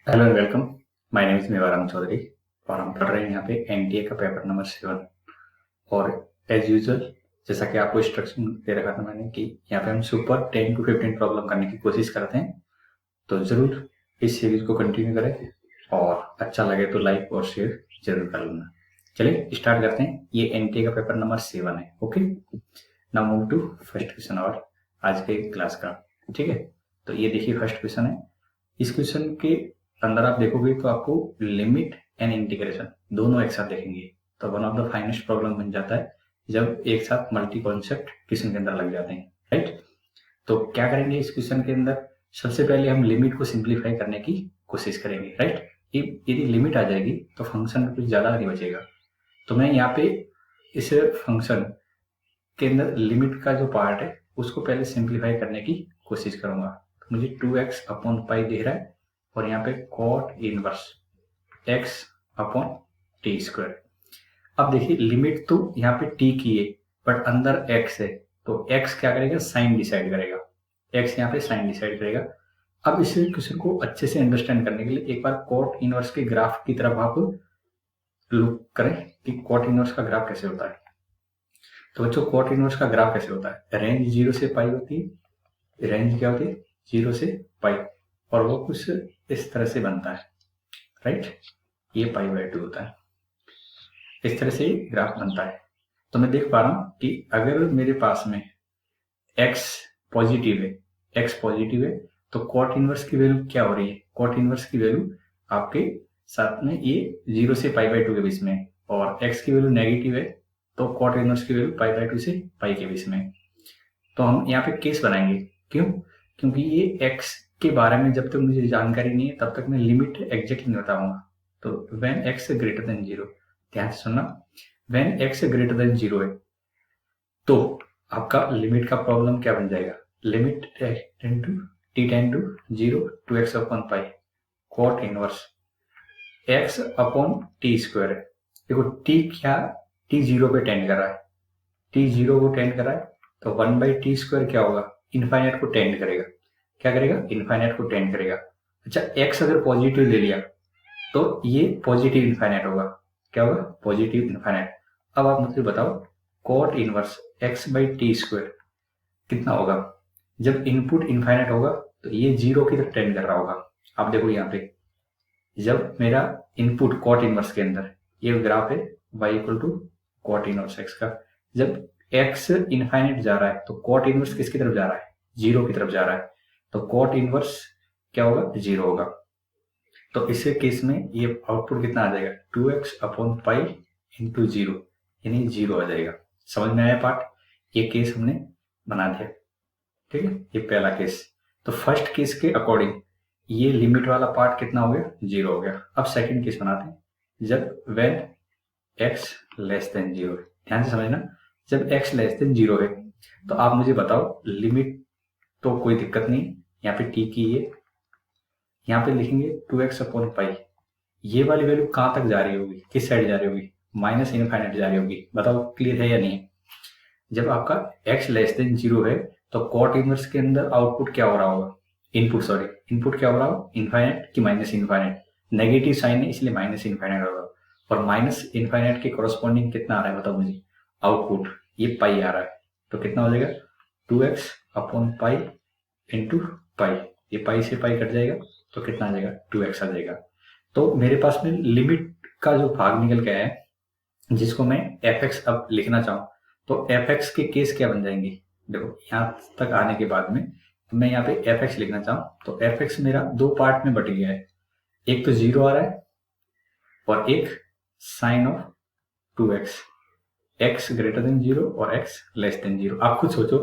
Hello and welcome. My name is Mewaram Chaudhary और हम पढ़ रहे हैं यहाँ पे एनटीए का पेपर नंबर 7। और एज यूजुअल जैसा कि आपको इंस्ट्रक्शन दे रखा था मैंने कि यहाँ पे हम सुपर 10 to 15 प्रॉब्लम करने की कोशिश करते हैं, तो ज़रूर इस सीरीज को कंटिन्यू करें और अच्छा लगे तो लाइक और शेयर जरूर कर लेना। चलिए स्टार्ट करते हैं। ये एनटीए का पेपर नंबर 7 है। Okay, now move to first question और आज के क्लास का। ठीक है, तो ये देखिए फर्स्ट क्वेश्चन है। इस क्वेश्चन के अंदर आप देखोगे तो आपको लिमिट एंड इंटीग्रेशन दोनों एक साथ देखेंगे, तो one of the finest problem बन जाता है जब एक साथ मल्टी कॉन्सेप्ट क्वेश्चन के अंदर लग जाते हैं। राइट, तो क्या करेंगे इस क्वेश्चन के अंदर, सबसे पहले हम लिमिट को सिंप्लीफाई करने की कोशिश करेंगे। राइट, यदि लिमिट आ जाएगी तो फंक्शन कुछ ज्यादा नहीं बचेगा। तो मैं यहाँ पे इस फंक्शन के अंदर लिमिट का जो पार्ट है उसको पहले सिंप्लीफाई करने की कोशिश करूंगा। तो मुझे 2x अपॉन पाई दिख रहा है और यहाँ पे cot inverse x upon t square. अब देखिए लिमिट तो यहाँ पे t की है बट अंदर x है, तो x क्या करेगा, साइन डिसाइड करेगा। x यहाँ पे साइन डिसाइड करेगा। अब इस क्वेश्चन को अच्छे से अंडरस्टैंड करने के लिए एक बार कॉट इनवर्स के ग्राफ की तरफ आप लुक करें कि कॉट इनवर्स का ग्राफ कैसे होता है। तो बच्चों कॉट इनवर्स का ग्राफ कैसे होता है, रेंज 0 से पाई होती है। रेंज क्या होती है, 0 से पाई, और वो कुछ इस तरह से बनता है। राइट, ये पाई बाय 2 होता है। इस तरह से ग्राफ बनता है। तो मैं देख पा रहा हूं कि अगर मेरे पास में x पॉजिटिव है, x पॉजिटिव है, तो कॉट इनवर्स की वैल्यू क्या हो रही है, कॉट इनवर्स की वैल्यू आपके साथ में ये 0 से पाई बाय 2 के बीच में है, और x की वैल्यू नेगेटिव है तो कॉट इनवर्स की वैल्यू पाई बाय 2 से पाई के बीच में है। तो हम यहाँ पे केस बनाएंगे। क्यों? क्योंकि ये x के बारे में जब तक मुझे जानकारी नहीं है तब तक मैं लिमिट एग्जैक्टली नहीं बताऊंगा। तो व्हेन x ग्रेटर देन 0, ध्यान से सुनना, व्हेन x ग्रेटर देन 0 है तो आपका लिमिट का प्रॉब्लम क्या बन जाएगा, limit t tends to 0 to x upon pi cot inverse x upon t square है। देखो t क्या, t 0 पे टेंड कर रहा है, t 0 को टेंड कर रहा है, तो 1 बाई टी स्क्वायर क्या होगा, इनफाइनाइट को टेंड करेगा। क्या करेगा, इनफाइनाइट को टेंड करेगा। अच्छा, x अगर पॉजिटिव ले लिया तो ये पॉजिटिव इनफाइनाइट होगा। क्या होगा, पॉजिटिव इनफाइनाइट। अब आप मुझे बताओ cot inverse x by t square कितना होगा। जब इनपुट इनफाइनाइट होगा तो ये 0 की तरफ टेंड कर रहा होगा। आप देखो यहाँ पे जब मेरा इनपुट कॉट इनवर्स के अंदर ये ग्राफ है y equal to cot inverse x का, जब x इनफाइनाइट जा रहा है तो कॉट इनवर्स किसकी तरफ जा रहा है, 0 की तरफ जा रहा है, तो कॉट इनवर्स क्या होगा, 0 होगा। तो इस केस में ये आउटपुट कितना आ जाएगा, 2x अपॉन पाई इंटू 0, यानी 0 आ जाएगा। समझ में आया पार्ट, ये केस हमने बना दिया। ठीक है, ये पहला केस। तो फर्स्ट केस के अकॉर्डिंग ये लिमिट वाला पार्ट कितना हो गया, 0 हो गया। अब सेकंड केस बनाते हैं, जब व्हेन x लेस देन 0 है। ध्यान से समझना, जब x लेस देन 0 है तो आप मुझे बताओ लिमिट तो कोई दिक्कत नहीं, यहाँ पे t की ये यहाँ पे लिखेंगे 2x अपॉन पाई, ये वाली वैल्यू कहाँ तक जा रही होगी, किस साइड जा रही होगी, माइनस इनफाइनाइट जा रही होगी। बताओ क्लियर है या नहीं। जब आपका x लेस देन 0 है तो कॉट इनवर्स के अंदर आउटपुट क्या हो रहा होगा, इनपुट क्या हो रहा होगा, इनफाइनाइट की माइनस इनफाइनाइट, नेगेटिव साइन है इसलिए माइनस इनफाइनाइट होगा, और माइनस इनफाइनाइट के कोरोस्पॉन्डिंग कितना आ रहा है बताओ मुझे, आउटपुट ये पाई आ रहा है। तो कितना हो जाएगा, 2x upon pi into pi, ये पाई से पाई कट जाएगा तो कितना आ जाएगा, 2x आ जाएगा। तो मेरे पास में लिमिट का जो भाग निकल गया है जिसको मैं fx अब लिखना चाहूँ, तो fx के केस क्या बन जाएंगे। देखो यहाँ तक आने के बाद में मैं यहाँ पे fx लिखना चाहूँ तो fx मेरा दो पार्ट में बट गया है, एक तो 0 आ रहा है और एक sine of 2x, x greater than 0 और x लेस देन 0। आप खुद सोचो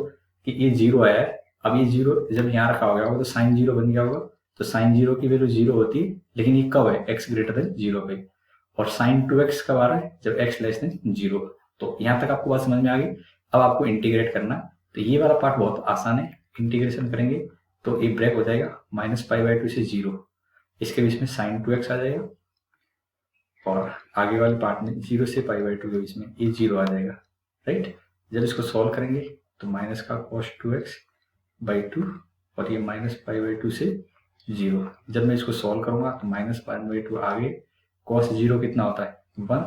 कि ये 0 आया है, अब ये 0 जब यहाँ रखा होगा तो साइन 0 बन गया होगा, तो साइन 0 की वैल्यू 0 होती है, लेकिन ये कब है, x ग्रेटर देन 0 पे, और साइन 2x कब आ रहा है, जब x लेस देन 0। तो यहाँ तक आपको बात समझ में आ गई। अब आपको इंटीग्रेट करना, तो ये वाला पार्ट बहुत आसान है, इंटीग्रेशन करेंगे तो ये ब्रेक हो जाएगा, माइनस पाई बाई 2 से 0, इसके बीच में साइन 2x आ जाएगा, और आगे वाले पार्ट में 0 से पाई बाई 2 के बीच में ये 0 आ जाएगा। राइट, जब इसको सॉल्व करेंगे तो माइनस का cos 2x बाई 2 और ये माइनस पाई बाई 2 से 0। जब मैं इसको सॉल्व करूंगा तो -1/2 आगे cos 0 कितना होता है 1,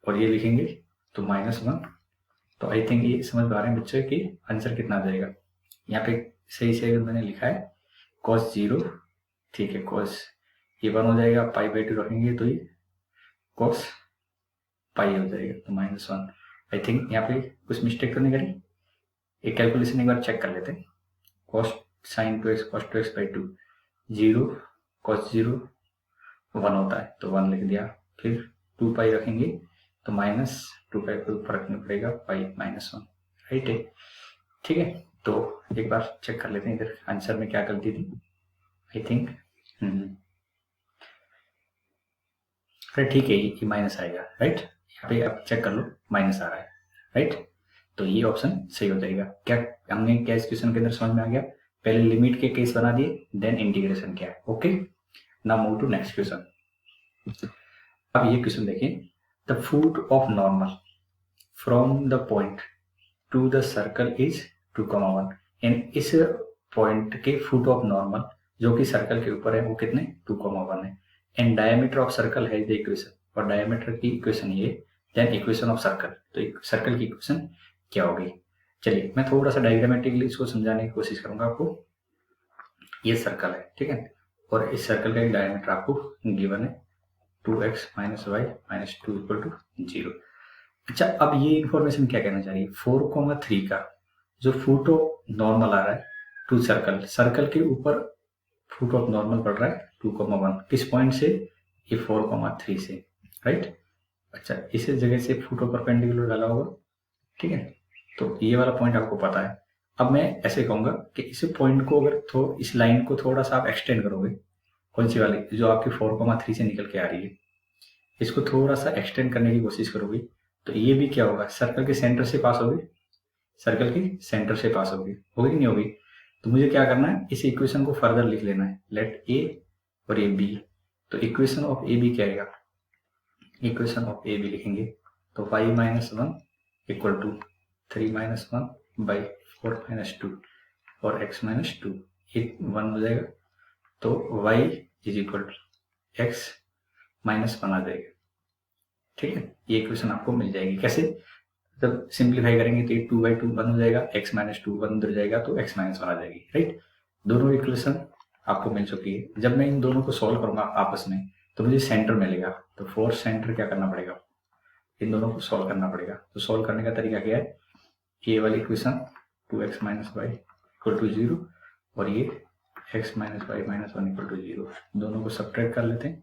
और ये लिखेंगे तो -1। तो आई थिंक ये समझ पा रहे हैं बच्चे कि आंसर कितना आ जाएगा। यहाँ पे सही से अगर मैंने लिखा है cos 0, ठीक है, cos ये 1 हो जाएगा, π/2 रखेंगे तो ये cos पाई हो जाएगा, तो -1। आई थिंक यहाँ पे कुछ मिस्टेक तो नहीं करी। एक कैलकुलेशन एक बार चेक कर लेते हैं। cos sin 2x cos 2x/2 0 cos 0 1 होता है तो 1 लिख दिया, फिर 2π रखेंगे तो -2π को ऊपर रखना पड़ेगा π-1, राइट है, ठीक है। तो एक बार चेक कर लेते हैं इधर आंसर में क्या गलती थी। आई थिंक फिर ठीक है, ये माइनस आएगा, राइट। यहाँ पे आप चेक कर लो माइनस आ रहा है, राइट। तो ये ऑप्शन सही हो जाएगा। क्या हमने क्या इस क्वेश्चन के अंदर समझ में आ गया? पहले लिमिट के केस बना दिए, देन इंटीग्रेशन क्या है। Okay, now move to next question. अब ये क्वेश्चन देखिए, the foot of normal from the point to the circle is 2,1 and इस पॉइंट के फुट ऑफ नॉर्मल जो कि सर्कल के ऊपर है वो कितने 2,1 है, एंड डायमीटर ऑफ सर्कल है द इक्वेशन, और डायमीटर की इक्वेशन ये, देन इक्वेशन ऑफ सर्कल, तो सर्कल की इक्वेशन क्या होगी। चलिए मैं थोड़ा सा डायग्रामेटिकली इसको समझाने की कोशिश करूंगा आपको। ये सर्कल है, ठीक है, और इस सर्कल का एक डायमीटर आपको गिवन है 2x - y - 2 = 0। अच्छा, अब ये इंफॉर्मेशन क्या कहना चाहिए, 4,3 का जो फुट ऑफ नॉर्मल आ रहा है टू सर्कल, सर्कल के ऊपर फुट ऑफ नॉर्मल पड़ रहा है 2,1, किस पॉइंट से, ये 4,3 से, राइट। अच्छा, इस जगह से फुट ऑफ परपेंडिकुलर डाला होगा, ठीक है, तो ये वाला पॉइंट आपको पता है। अब मैं ऐसे कहूंगा कि इस पॉइंट को अगर इस लाइन को थोड़ा सा आप एक्सटेंड करोगे, कौन सी वाली जो आपकी 4,3 से निकल के आ रही है, इसको थोड़ा सा एक्सटेंड करने की कोशिश करोगे तो ये भी क्या होगा, सर्कल के सेंटर से पास होगी, सर्कल के सेंटर से पास होगी कि नहीं होगी। तो मुझे क्या करना है, इस इक्वेशन को फर्दर लिख लेना है, लेट ए और ये बी। तो इक्वेशन ऑफ ए बी क्या आएगा, इक्वेशन ऑफ ए बी लिखेंगे तो y - 1 = 3 - 1/4 - 2 और x - 2, ये 1 हो जाएगा, तो y = x - 1 आ जाएगा, ठीक है। ये इक्वेशन आपको मिल जाएगी। कैसे, जब सिंप्लीफाई करेंगे तो 2/2 1 हो जाएगा, x - 2 1 उधर जाएगा तो x - 1 आ जाएगी, राइट। दोनों इक्वेशन आपको मिल चुकी है। जब मैं इन दोनों को सॉल्व करूंगा आपस में तो मुझे सेंटर मिलेगा, तो फोर सेंटर क्या करना पड़ेगा, इन दोनों को सॉल्व करना पड़ेगा। तो सॉल्व करने का तरीका क्या है, ये वाली इक्वेशन 2x - y = 0 और ये x - y - 1 = 0, दोनों को सब्ट्रैक्ट कर लेते हैं,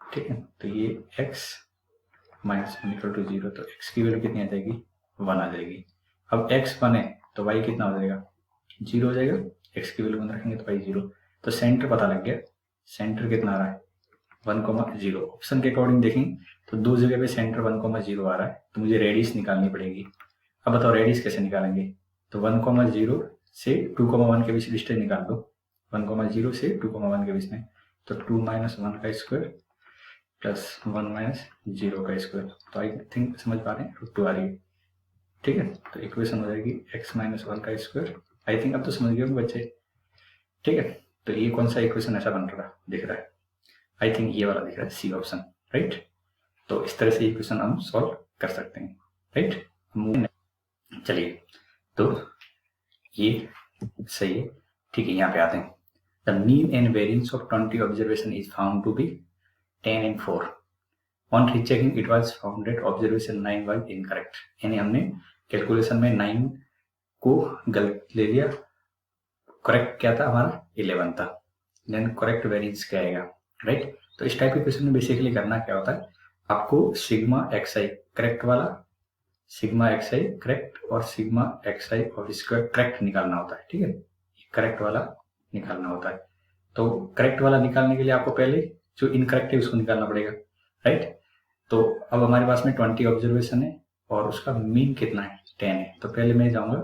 ठीक है। तो ये x - 1 = 0, तो x की वैल्यू कितनी आ जाएगी, 1 आ जाएगी। अब x 1 है तो y कितना हो जाएगा, 0 हो जाएगा, x की वैल्यू 1 रखेंगे तो y 0। तो सेंटर पता लग गया, सेंटर कितना आ रहा है 1,0। ऑप्शन के अकॉर्डिंग देखें तो दो जगह पे सेंटर 1,0 आ रहा है, तो मुझे रेडियस निकालनी पड़ेगी। अब बताओ रेडियस कैसे निकालेंगे, तो 1,0 से 2,1 के बीच डिस्टेंस निकाल दो, 1,0 से 2,1 के बीच में, तो 2 - 1 का स्क्वायर प्लस 1 - 0 का स्क्वायर, तो आई थिंक समझ पा रहे हैं, √2 आ रही है, ठीक है। तो इक्वेशन हो जाएगी x - 1 का स्क्वायर। आई थिंक अब तो समझ गए बच्चे, ठीक है। तो ये कौन सा इक्वेशन ऐसा बन रहा दिख रहा है, आई थिंक ये वाला दिख रहा है, सी ऑप्शन, राइट। तो इस तरह से इक्वेशन हम सॉल्व कर सकते हैं, राइट। चलिए, तो ये सही है, ठीक है। यहाँ पे आते हैं, the mean and variance of 20 observation is found to be 10 and 4 on rechecking it was found that observation 9 was incorrect, यानी हमने कैलकुलेशन में 9 को गलत ले लिया, करेक्ट क्या था हमारा 11 था, देन करेक्ट वेरिएंस क्या आएगा, राइट। तो इस टाइप के क्वेश्चन में बेसिकली करना क्या होता है, आपको सिग्मा xi करेक्ट वाला, सिग्मा xi करेक्ट और सिग्मा xi और स्क्वायर करेक्ट निकालना होता है, ठीक है, करेक्ट वाला निकालना होता है। तो करेक्ट वाला निकालने के लिए आपको पहले जो इनकरेक्ट है उसको निकालना पड़ेगा, राइट। तो अब हमारे पास में 20 ऑब्जर्वेशन है और उसका मीन कितना है 10 है, तो पहले मैं जाऊंगा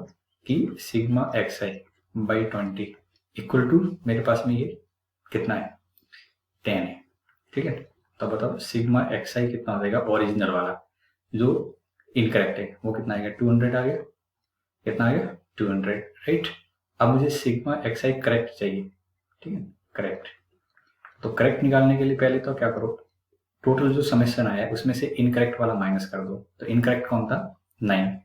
कि sigma xi by 20 equal to, मेरे पास में ये कितना है 10 है, ठीक है। तो बताओ सिग्मा xi कितना हो जाएगा, ओरिजिनल वाला जो इनकरेक्ट है वो कितना आएगा, 200 आ गया, कितना आ गया 200, राइट। अब मुझे सिग्मा xi करेक्ट चाहिए, ठीक है, करेक्ट। तो करेक्ट निकालने के लिए पहले तो क्या करो, टोटल जो समेशन आया है उसमें से इनकरेक्ट वाला माइनस कर दो। तो इनकरेक्ट कौन था, 9।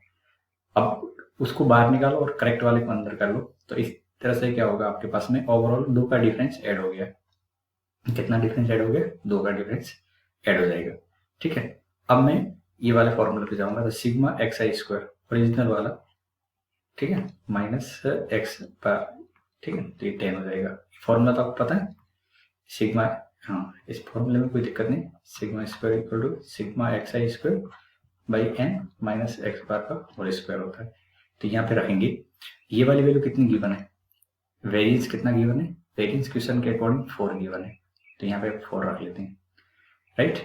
अब उसको बाहर निकालो और करेक्ट वाले को अंदर कर लो। तो इस तरह से क्या होगा, आपके पास में ओवरऑल 2 का डिफरेंस ऐड हो गया। कितना डिफरेंस ऐड हो गया, 2 का डिफरेंस ऐड हो जाएगा। ठीक है, अब मैं ये वाले फॉर्मूला पे जाऊंगा। तो sigma x I square original वाला, ठीक है, माइनस एक्स पर, ठीक है, तो ये 10 हो जाएगा। फॉर्मूला तो आपको पता है सिग्मा, हाँ इस फॉर्मूले में कोई दिक्कत नहीं। Sigma square equal to sigma x I square by N minus x bar का होल स्क्वायर होता है। तो यहाँ पे रखेंगे ये वाली वैल्यू कितनी गिवन है, वेरिएंस कितना गिवन है, वेरिएंस क्वेश्चन के अकॉर्डिंग 4 गिवन है। तो यहाँ पे 4 रख लेते हैं, राइट।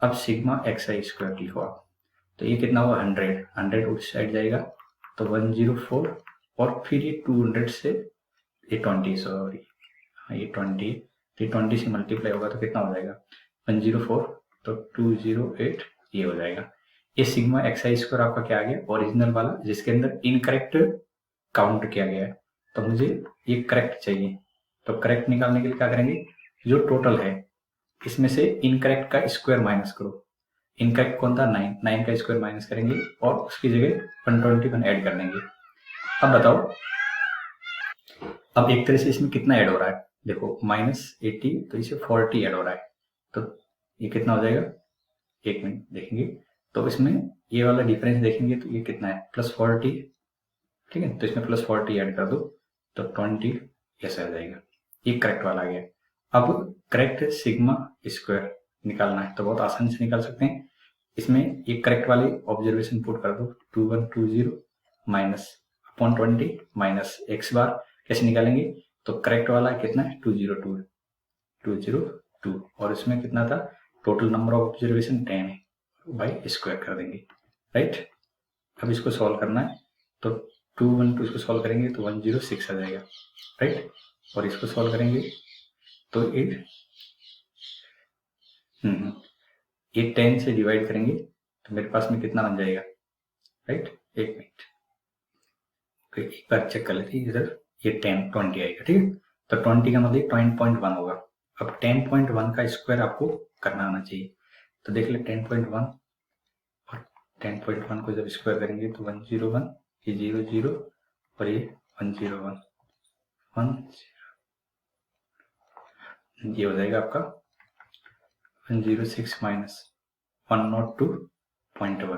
अब सिग्मा एक्स आई स्क्वायर लिखो आप। तो ये कितना हुआ, 100 उस साइड जाएगा तो 104, और फिर ये 200 से ये 20, सॉरी हाँ ये 20, तो 20 से मल्टीप्लाई होगा तो कितना हो जाएगा 104, तो 208 ये हो जाएगा। ये सिग्मा एक्स आई स्क्वायर आपका क्या आ गया, ओरिजिनल वाला, जिसके अंदर इनकरेक्ट काउंट किया गया है। तो मुझे ये करेक्ट चाहिए। तो करेक्ट निकालने के लिए क्या करेंगे, जो टोटल है इसमें से इनकरेक्ट का स्क्वायर माइनस करो। इनकरेक्ट कौन था, 9 का स्क्वायर माइनस करेंगे और उसकी जगह 121 ऐड कर देंगे। अब बताओ, अब एक तरह से इसमें कितना ऐड हो रहा है, देखो -80, तो इसे 40 ऐड हो रहा है। तो ये कितना हो जाएगा, एक मिनट देखेंगे। तो इसमें ये वाला डिफरेंस देखेंगे तो ये कितना है, +40, ठीक है। तो इसमें +40 ऐड कर दो तो 20 ऐसा आ जाएगा। ये करेक्ट वाला आ गया। अब करेक्ट सिग्मा स्क्वायर निकालना है तो बहुत आसानी से निकाल सकते हैं। इसमें ये करेक्ट वाली ऑब्जर्वेशन पुट कर दो, 2120 माइनस अपॉन 20 माइनस एक्स बार। कैसे निकालेंगे, तो करेक्ट वाला कितना है, 202 और इसमें कितना था, टोटल नंबर ऑफ ऑब्जर्वेशन 10 है, बाई स्क्वायर कर देंगे, राइट। अब इसको सॉल्व करना है तो 212 इसको सॉल्व करेंगे तो 106 आ जाएगा, राइट। और इसको सॉल्व करेंगे तो ये 10 से डिवाइड करेंगे तो मेरे पास में कितना बन जाएगा, राइट। एक मिनट, एक बार चेक कर लेते हैं इधर, ये 20 आएगा, ठीक है। तो 20 का मतलब 10.1 होगा। अब 10.1 का स्क्वायर आपको करना आना चाहिए। तो देख ले 10.1 और 10.1 को जब स्क्वायर करेंगे तो 101, ये 00 और ये 101, 10 ये हो जाएगा आपका 106 माइनस 102.1।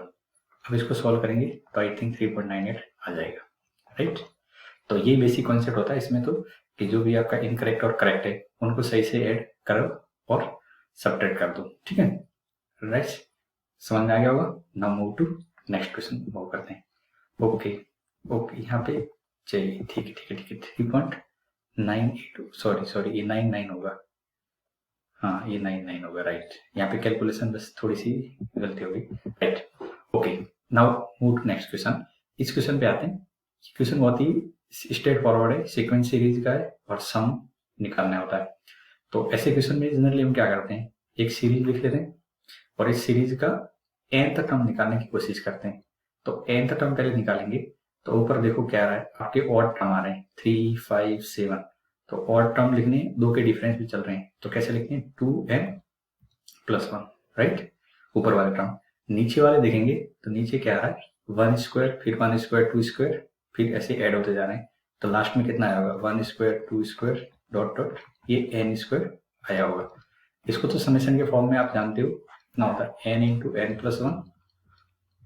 अब इसको सॉल्व करेंगे तो आई थिंक 3.98 आ जाएगा, राइट। तो ये बेसिक कॉन्सेप्ट होता है इसमें, तो कि जो भी आपका इनकरेक्ट और करेक्ट है उनको सही से ऐड करो और सब्ट्रैक्ट कर दो, ठीक है, राइट। समझ में आ गया होगा। Now move to next question move करते हैं। ओके यहाँ पे चाहिए, ठीक है 3.98, सॉरी ये 99 होगा, हाँ ये 99 होगा, राइट। यहाँ पे कैलकुलेशन बस थोड़ी सी गलती होगी, right. Okay now move to next question. इस क्वेश्चन पे आते हैं। क्वेश्चन बहुत ही स्ट्रेट फॉरवर्ड है, सीक्वेंस सीरीज का है और सम निकालना होता है। तो ऐसे क्वेश्चन में जनरली हम क्या करते हैं, एक सीरीज लिख लेते हैं और इस सीरीज का nth टर्म निकालने की कोशिश करते हैं। तो nth टर्म पहले निकालेंगे तो ऊपर देखो क्या आ रहा है, आपके ऑड टर्म आ रहे हैं 3, 5, 7। तो ऑड टर्म लिखने, 2 के डिफरेंस भी चल रहे हैं तो कैसे लिखते हैं, 2n+1, राइट, ऊपर वाले टर्म। नीचे वाले देखेंगे तो नीचे क्या आ रहा है, 1 स्क्वायर, फिर 1 स्क्वायर, 2 स्क्वायर, फिर ऐसे ऐड होते जा रहे हैं। तो लास्ट में कितना आया होगा, 1 स्क्वायर, 2 स्क्वायर डॉट ये n स्क्वायर आया होगा। इसको तो समेशन के फॉर्म में आप जानते हो, कितना होता है n इंटू n+1,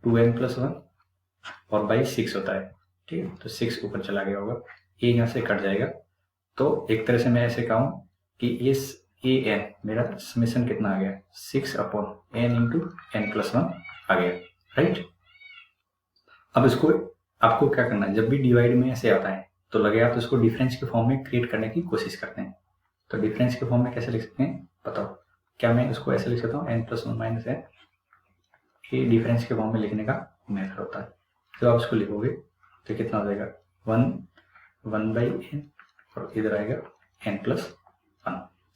2n+1 और बाई 6 होता है, ठीक है। तो 6 ऊपर चला गया होगा, ये यहाँ से कट जाएगा। तो एक तरह से मैं ऐसे कहूँ कि इस an मेरा समेशन कितना आ गया, 6/n इंटू n+1 आ गया, राइट। अब इसको आपको क्या करना है, जब भी डिवाइड में ऐसे आता है तो लगे आप इसको डिफरेंस के फॉर्म में क्रिएट करने की कोशिश करते हैं। तो डिफरेंस के फॉर्म में कैसे लिख सकते हैं बताओ, क्या मैं इसको ऐसे लिख सकता हूँ n+1 माइनस n, ये डिफरेंस के फॉर्म में लिखने का मेथड होता है। जब आप इसको लिखोगे तो कितना हो जाएगा, 1/n और इधर आएगा n+1,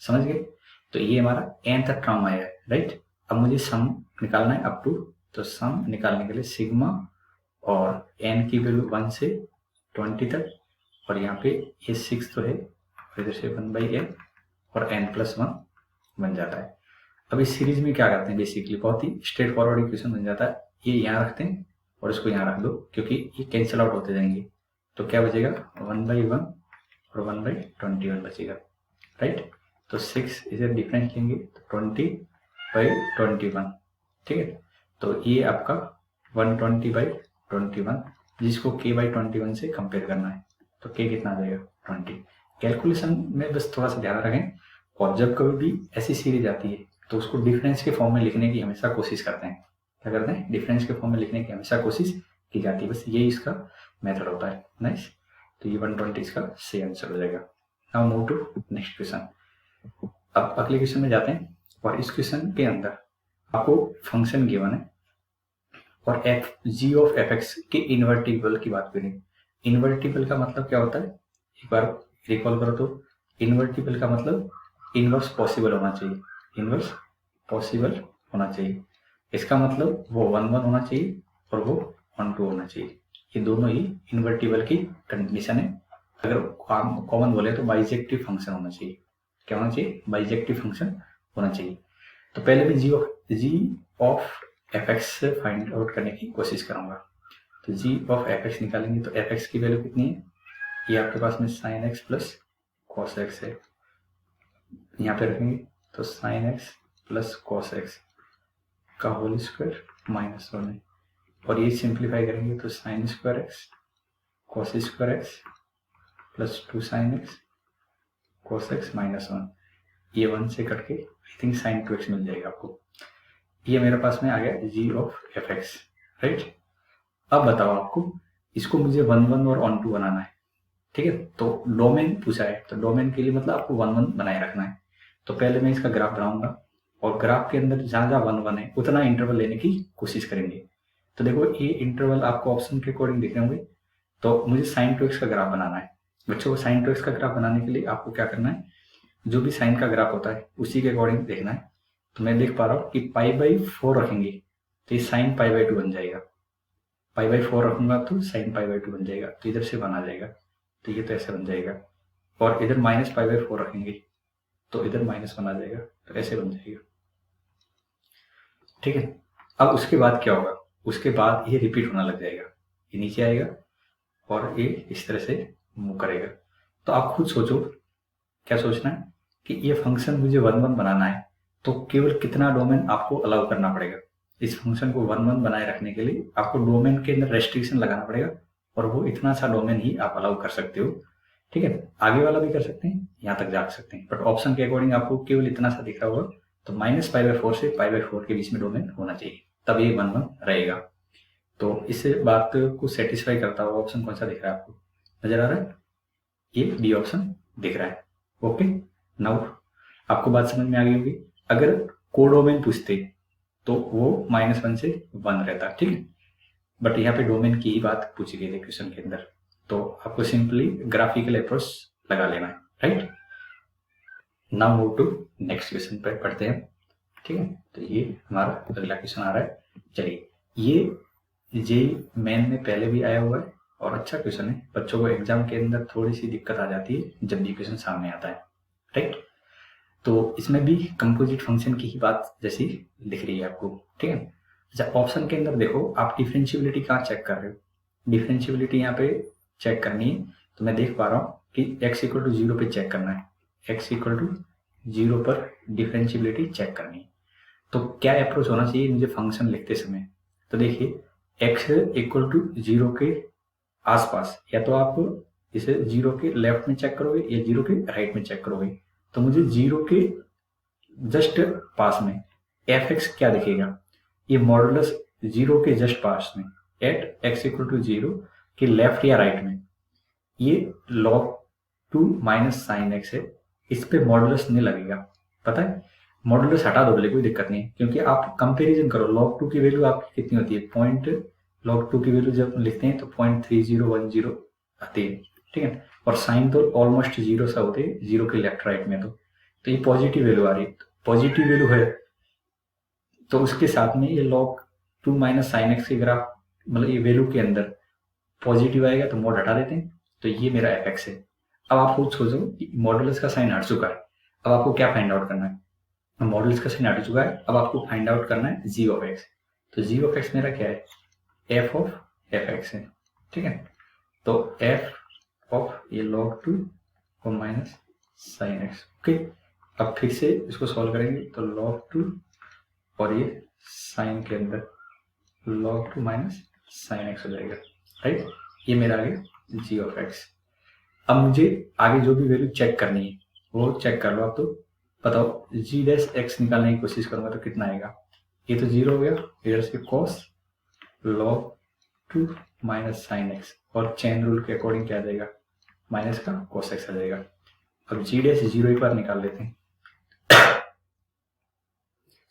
समझ गए। तो ये हमारा nth टर्म आया है, राइट। अब मुझे सम निकालना है अप टू, तो सम निकालने के लिए सिग्मा और n की वैल्यू 1 से 20 तक, और यहाँ पे ये 6 तो है और इधर से 1/n और n+1 बन जाता है। अब इस सीरीज में क्या करते हैं, बेसिकली बहुत ही स्ट्रेट फॉरवर्ड इक्वेशन बन जाता है। ये यहाँ रखते हैं और इसको यहाँ रख दो, क्योंकि ये कैंसिल आउट होते जाएंगे। तो क्या बचेगा, 1/1 और 1/21 बचेगा, राइट। तो 6 इसे डिफरेंस लेंगे तो 20/21, ठीक है। तो ये आपका 120/21, जिसको k/21 से कंपेयर करना है। तो k कितना आ जाएगा, 20। कैलकुलेशन में बस थोड़ा सा ध्यान रखें, और जब कभी भी ऐसी सीरीज आती है तो उसको डिफरेंस के फॉर्म में लिखने की हमेशा कोशिश करते हैं। क्या करते हैं, डिफरेंस के फॉर्म में लिखने की हमेशा कोशिश की जाती है, बस ये इसका मेथड होता है। नाइस। तो ये 120 इसका सही आंसर हो जाएगा। Now move to next question. अब अगले क्वेश्चन में जाते हैं, और इस क्वेश्चन के अंदर आपको फंक्शन गिवन है और g ऑफ fx के इन्वर्टिबल की बात करें। इन्वर्टिबल का मतलब क्या होता है, एक बार रिकॉल करो तो। इन्वर्टिबल का मतलब इनवर्स पॉसिबल होना चाहिए, इनवर्स पॉसिबल होना चाहिए। इसका मतलब वो 1/1 होना चाहिए और वो 1/2 होना चाहिए। ये दोनों ही इन्वर्टिबल की कंडीशन है। अगर कॉमन बोले तो बाइजेक्टिव फंक्शन होना चाहिए। क्या होना चाहिए, बाइजेक्टिव फंक्शन होना चाहिए। तो पहले मैं जी ऑफ fx से फाइंड आउट करने की कोशिश करूंगा। तो g ऑफ fx निकालेंगे तो fx की वैल्यू कितनी है, ये आपके पास में sin x plus cos x है। यहाँ पे रखेंगे तो sin x plus cos x का होल स्क्वायर -1 है, और ये सिंप्लीफाई करेंगे तो sin square x cos square x plus 2 sin x cos x -1, ये 1 से कट के आई थिंक sin 2x मिल जाएगा आपको। ये मेरे पास में आ गया g ऑफ fx, राइट। अब बताओ आपको इसको मुझे 1/1 और 1/2 बनाना है, ठीक है। तो डोमेन पूछा है, तो डोमेन के लिए मतलब आपको 1/1 बनाए रखना है। तो पहले मैं इसका ग्राफ बनाऊंगा, और ग्राफ के अंदर जहां जहां 1/1 है उतना इंटरवल लेने की कोशिश करेंगे। तो देखो ये इंटरवल आपको ऑप्शन के अकॉर्डिंग दिख रहे होंगे। तो मुझे sin 2x का ग्राफ बनाना है। बच्चों को sin 2x का ग्राफ बनाने के लिए आपको क्या करना है, जो भी साइन का ग्राफ होता है उसी के अकॉर्डिंग देखना है। तो मैं देख पा रहा हूँ कि π/4 रखेंगे तो ये sin π/2 बन जाएगा। π/4 रखूंगा तो sin π/2 बन जाएगा, तो इधर से 1 आ जाएगा, तो ये तो ऐसे बन जाएगा। और इधर -π/4 रखेंगे तो इधर -1 आ जाएगा, तो ऐसे बन जाएगा, ठीक है। अब उसके बाद क्या होगा, उसके बाद ये रिपीट होना लग जाएगा, ये नीचे आएगा और ये इस तरह से मूव करेगा। तो आप खुद सोचो क्या सोचना है कि ये फंक्शन मुझे 1/1 बनाना है, तो केवल कितना डोमेन आपको अलाउ करना पड़ेगा। इस फंक्शन को 1/1 बनाए रखने के लिए आपको डोमेन के अंदर रेस्ट्रिक्शन लगाना पड़ेगा, और वो इतना सा डोमेन ही आप अलाउ कर सकते हो, ठीक है। आगे वाला भी कर सकते हैं, यहाँ तक जा सकते हैं, बट ऑप्शन के अकॉर्डिंग आपको केवल इतना सा दिख रहा होगा। तो -π/4 से π/4 के बीच में डोमेन होना चाहिए, तब ये 1/1 रहेगा। तो इस बात को सेटिस्फाई करता हुआ ऑप्शन कौन सा दिख रहा है आपको, नजर आ रहा है, ये डी ऑप्शन दिख रहा है। ओके, नाउ आपको बात समझ में आ गई होगी। अगर कोडोमेन पूछते तो वो -1 से 1 रहता, ठीक है। बट यहाँ पे डोमेन की ही बात पूछी गई थी क्वेश्चन के अंदर, तो आपको सिंपली ग्राफिकल अप्रोच लगा लेना है, right. Now move to next question पर पढ़ते हैं, ठीक है। तो ये हमारा अगला क्वेश्चन आ रहा है। चलिए, ये जे मेन में पहले भी आया हुआ है और अच्छा क्वेश्चन है। बच्चों को एग्जाम के अंदर थोड़ी सी दिक्कत आ जाती है जब भी क्वेश्चन सामने आता है, राइट। तो इसमें भी कंपोजिट फंक्शन की ही बात जैसी दिख रही है आपको, ठीक है। अच्छा, ऑप्शन के अंदर देखो आप डिफरेंशियबिलिटी कहाँ चेक कर रहे हो, डिफरेंशियबिलिटी यहाँ पे चेक करनी है। तो मैं देख पा रहा हूँ कि x = 0 पे चेक करना है, x = 0 पर डिफरेंशियबिलिटी चेक करनी है। तो क्या अप्रोच होना चाहिए मुझे फंक्शन लिखते समय, तो देखिए x = 0 के आसपास, या तो आप इसे 0 के लेफ्ट में चेक करोगे या 0 के राइट में चेक करोगे। तो मुझे 0 के जस्ट पास में fx क्या दिखेगा, ये मॉडुलस 0 के जस्ट पास में एट x = 0 के लेफ्ट या राइट में ये log 2 - sin x है, इस पे मॉडुलस नहीं लगेगा। पता है, मॉडुलस हटा दो बोले कोई दिक्कत नहीं, क्योंकि आप कंपैरिजन करो। log 2 की वैल्यू आपकी कितनी होती है, log 2 की वैल्यू जब लिखते हैं तो 0.3010 आती है, ठीक है। और साइन तो ऑलमोस्ट 0 सा होते हैं 0 के लेफ्ट राइट में। तो ये पॉजिटिव वैल्यू आ रही है, पॉजिटिव वैल्यू है तो उसके साथ में ये log 2 - sin x के ग्राफ, मतलब ये वैल्यू के अंदर पॉजिटिव आएगा तो मोड हटा देते हैं, तो ये मेरा fx है। अब आप खुद सोचो कि मॉडुलस का साइन हट चुका है, अब आपको क्या फाइंड आउट करना है, मॉडल्स का साइन हट चुका है, अब आपको फाइंड आउट करना है जी ऑफ एक्स। तो जी ऑफ एक्स मेरा क्या है, एफ ऑफ एफ एक्स है, ठीक है। तो एफ ऑफ ये log 2 और माइनस साइन एक्स, ओके। अब फिर से इसको सॉल्व करेंगे तो log 2 और ये साइन के अंदर log 2 माइनस साइन एक्स हो जाएगा, राइट। ये मेरा आ गया जी ऑफ एक्स। अब मुझे आगे जो भी वैल्यू चेक करनी है वो चेक कर लो आप। तो बताओ जी डैश एक्स निकालने की कोशिश करूंगा तो कितना आएगा, ये तो 0 हो गया, इधर से cos log 2 minus sine x, और चेन रूल के अकॉर्डिंग क्या आ जाएगा, माइनस का cos x आ जाएगा। अब जी डैश 0 एक बार निकाल लेते हैं,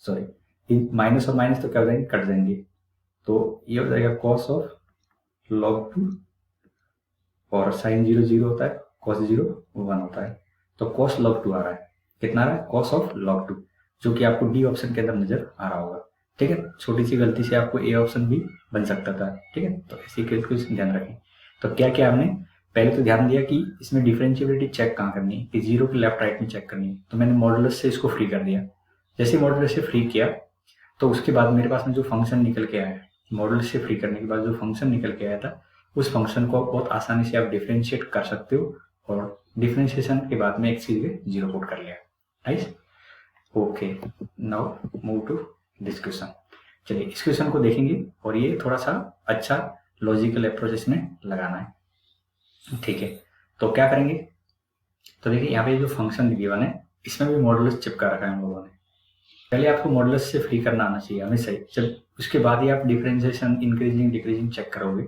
सॉरी माइनस और माइनस तो क्या हो जाएंगे, कट जाएंगे। तो ये हो जाएगा cos ऑफ log 2 और साइन 0 0 होता है, cos 0 1 होता है। तो cos log 2 आ रहा है, कितना आ रहा है, cos ऑफ log 2, जो कि आपको डी ऑप्शन के अंदर नजर आ रहा होगा, ठीक है। छोटी सी गलती से आपको ए ऑप्शन भी बन सकता था, ठीक है। तो ऐसी कैलकुलेशन ध्यान रखें। तो क्या क्या हमने पहले तो ध्यान दिया कि इसमें डिफरेंशिएबिलिटी चेक कहाँ करनी है, कि 0 की लेफ्ट राइट में चेक करनी है। तो मैंने मॉडुलस से इसको फ्री कर दिया। जैसे मॉडुलस से फ्री किया तो उसके बाद मेरे पास में जो फंक्शन निकल के आया, मॉडुलस से फ्री करने के बाद जो फंक्शन निकल के आया था, उस फंक्शन को बहुत आसानी से आप डिफरेंशिएट कर सकते हो, और डिफरेंशिएशन के बाद में एक्स की जगह 0 पुट कर लिया, right. Okay, now move to this question. चलिए इस क्वेश्चन को देखेंगे, और ये थोड़ा सा अच्छा लॉजिकल अप्रोच इसमें लगाना है, ठीक है। तो क्या करेंगे, तो देखिए यहाँ पे जो फंक्शन गिवन है इसमें भी मॉडुलस चिपका रखा है हम लोगों ने। पहले आपको मॉडुलस से फ्री करना आना चाहिए हमेशा ही, जब उसके बाद ही आप डिफरेंशिएशन इंक्रीजिंग डिक्रीजिंग चेक करोगे।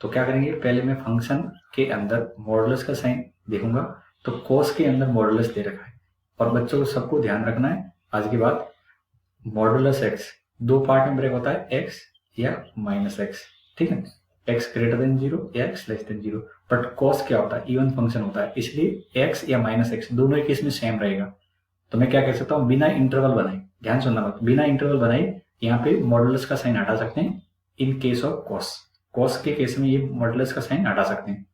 तो क्या करेंगे, पहले मैं फंक्शन के अंदर मॉडुलस का साइन देखूंगा, तो cos के अंदर मॉडुलस दे रखा है। और बच्चों को सबको ध्यान रखना है आज के बाद, मॉडुलस एक्स दो पार्ट में ब्रेक होता है, एक्स या माइनस एक्स, ठीक है। एक्स ग्रेटर देन 0 या x less than 0, but cos क्या होता है, इवन फंक्शन होता है, इसलिए एक्स या माइनस एक्स दोनों ही केस में सेम रहेगा। तो मैं क्या कर सकता हूँ, बिना इंटरवल बनाए, ध्यान सुनना मत, बिना इंटरवल बनाए यहाँ पे मॉडुलस का साइन हटा सकते हैं इन केस ऑफ cos के केस में ये मॉडुलस का साइन हटा सकते हैं।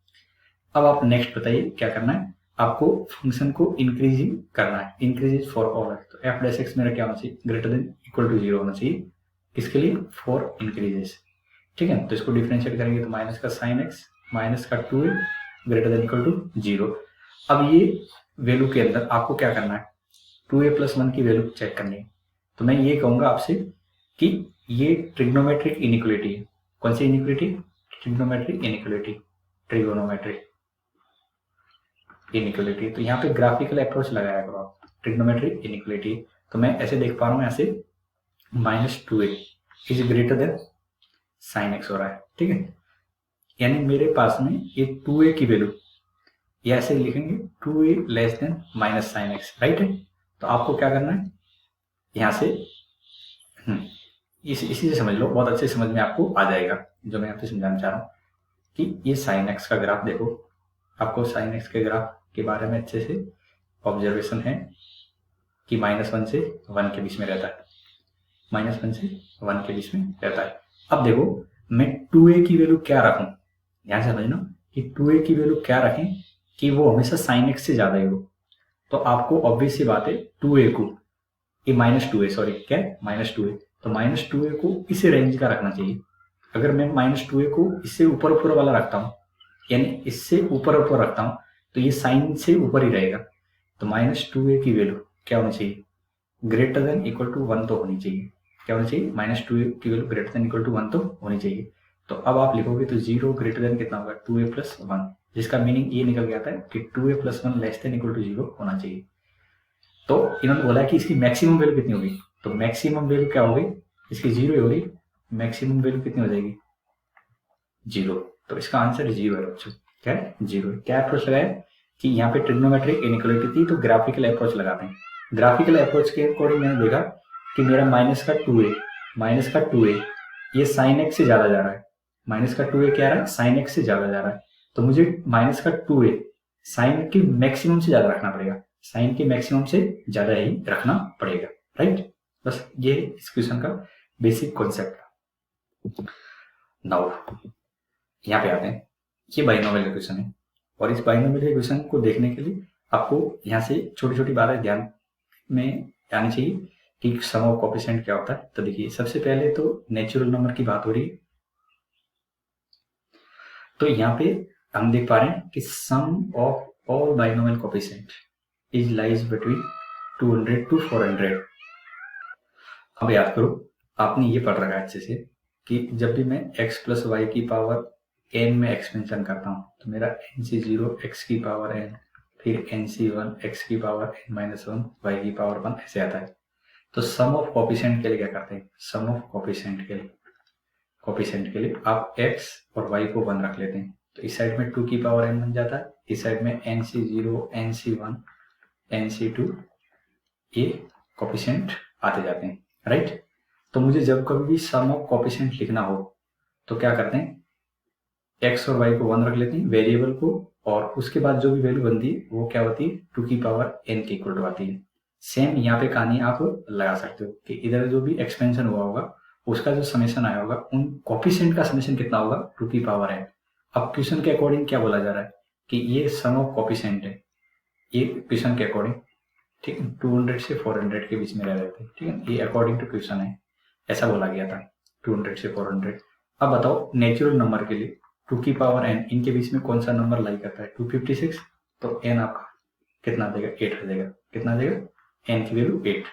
अब आप नेक्स्ट बताइए क्या करना है, आपको फंक्शन को इंक्रीजिंग करना है, इंक्रीज फॉर ऑल है। तो एफ डैश एक्स मेरा क्या होना चाहिए, ग्रेटर देन इक्वल टू 0 होना चाहिए, किसके लिए, फॉर इंक्रीजेस, ठीक है। तो इसको डिफरेंशिएट करेंगे तो माइनस का साइन एक्स माइनस का 2a greater than equal to 0। अब ये वैल्यू के अंदर आपको क्या करना है, 2a प्लस 1 की वैल्यू चेक करनी है। तो मैं ये कहूंगा आपसे कि ये ट्रिग्नोमेट्रिक इनइक्वालिटी है। कौन सी inequality, trigonometric inequality, trigonometric inequality. तो यहाँ पे ग्राफिकल अप्रोच लगाया करो आप, ट्रिग्नोमेट्रिक इनइक्वालिटी। तो मैं ऐसे देख पा रहा हूँ, ऐसे -2a is greater than sine x हो रहा है, ठीक है। यानी मेरे पास में ये 2a की वैल्यू, ये ऐसे लिखेंगे 2a less than minus sine x, right है। तो आपको क्या करना है, यहाँ से इसी से समझ लो, बहुत अच्छे समझ में आपको आ जाएगा जो मैं आपसे समझाना चाह रहा हूँ, कि ये साइन एक्स का ग्राफ देखो, आपको साइन एक्स के ग्राफ के बारे में अच्छे से ऑब्जर्वेशन है कि -1 से 1 के बीच में रहता है, -1 से 1 के बीच में रहता है। अब देखो मैं 2a की वैल्यू क्या रखूं, ध्यान से समझना कि 2a की वैल्यू क्या रखें कि वो हमेशा साइन एक्स से ज्यादा ही हो। तो आपको ऑब्वियस सी बात है 2a को, ये -2a सॉरी क्या है, -2a, तो -2a को इसे रेंज का रखना चाहिए। अगर मैं -2a को इससे ऊपर ऊपर वाला रखता हूँ, यानी इससे ऊपर ऊपर रखता हूँ, तो ये साइन से ऊपर ही रहेगा। तो -2a की वैल्यू क्या होनी चाहिए, ग्रेटर देन इक्वल टू 1 तो होनी चाहिए। क्या होनी चाहिए, -2a की value greater than equal to 1 तो होनी चाहिए। तो अब आप लिखोगे तो 0 ग्रेटर देन कितना होगा, 2a प्लस 1, जिसका मीनिंग ये निकल गया था कि 2a plus 1 less than equal to 0 होना चाहिए। तो इन्होंने बोला कि इसकी मैक्सिमम वैल्यू कितनी होगी, तो मैक्सिमम वैल्यू क्या होगी, इसकी 0 ही होगी, मैक्सिमम वैल्यू कितनी हो जाएगी, 0। तो इसका आंसर 0 है बच्चों, क्या है, 0। क्या अप्रोच लगाया कि यहाँ पे ट्रिग्नोमेट्रिक इनइक्वालिटी थी तो ग्राफिकल अप्रोच लगाते हैं। ग्राफिकल अप्रोच के अकॉर्डिंग मैंने देखा कि मेरा माइनस का 2a ये साइन एक्स से ज्यादा जा रहा है, माइनस का 2a क्या आ रहा है, साइन एक्स से ज्यादा जा रहा है। तो मुझे माइनस का 2a साइन के मैक्सिमम से ज्यादा रखना पड़ेगा, साइन के मैक्सिमम से ज्यादा ही रखना पड़ेगा, राइट। बस ये इस क्वेश्चन का बेसिक कॉन्सेप्ट। नाउ यहाँ पे आते हैं, ये बाइनोमियल इक्वेशन है, और इस बाइनोमियल इक्वेशन को देखने के लिए आपको यहाँ से छोटी छोटी बातें ध्यान में आनी चाहिए कि सम ऑफ कोएफिशिएंट क्या होता है। तो देखिए सबसे पहले तो नेचुरल नंबर की बात हो रही है, तो यहाँ पे हम देख पा रहे हैं कि sum of all binomial coefficient is lies between 200 to 400। अब याद करो, आपने ये पढ़ रखा है अच्छे से कि जब भी मैं x प्लस वाई की पावर n में एक्सपेंशन करता हूँ तो मेरा nc0 x की पावर n, फिर nc1 x की पावर n माइनस 1 y की पावर 1 ऐसे आता है। तो सम ऑफ कोएफिशिएंट के लिए क्या करते हैं, सम ऑफ कोएफिशिएंट के लिए आप x और y को 1 रख लेते हैं, तो इस साइड में 2 की पावर n बन जाता है, इस साइड में nc0 nc1 nc2 ये कोएफिशिएंट आते जाते हैं, राइट। तो मुझे जब कभी भी सम ऑफ कोएफिशिएंट लिखना हो तो क्या करते हैं, x और y को 1 रख लेते हैं वेरिएबल को, और उसके बाद जो भी वैल्यू बनती है वो क्या होती है 2 की पावर n के इक्वल टू आती है। सेम यहाँ पे कहानी आप लगा सकते हो कि इधर जो भी एक्सपेंशन हुआ होगा उसका जो समेशन आया होगा उन कोएफिशिएंट का समेशन कितना होगा 2 की पावर n। अब क्वेश्चन के अकॉर्डिंग क्या बोला जा रहा है कि ये सम ऑफ कोएफिशिएंट है, ये क्वेश्चन के अकॉर्डिंग, ठीक है, 200 से 400 के बीच में रह रहे थे, ठीक है, ये अकॉर्डिंग टू क्वेश्चन है, ऐसा बोला गया था 200 से 400। अब बताओ नेचुरल नंबर के लिए 2 की पावर n इनके बीच में कौन सा नंबर लाई करता है 256, तो n आपका कितना देगा 8 आ जाएगा, कितना देगा n की वैल्यू 8।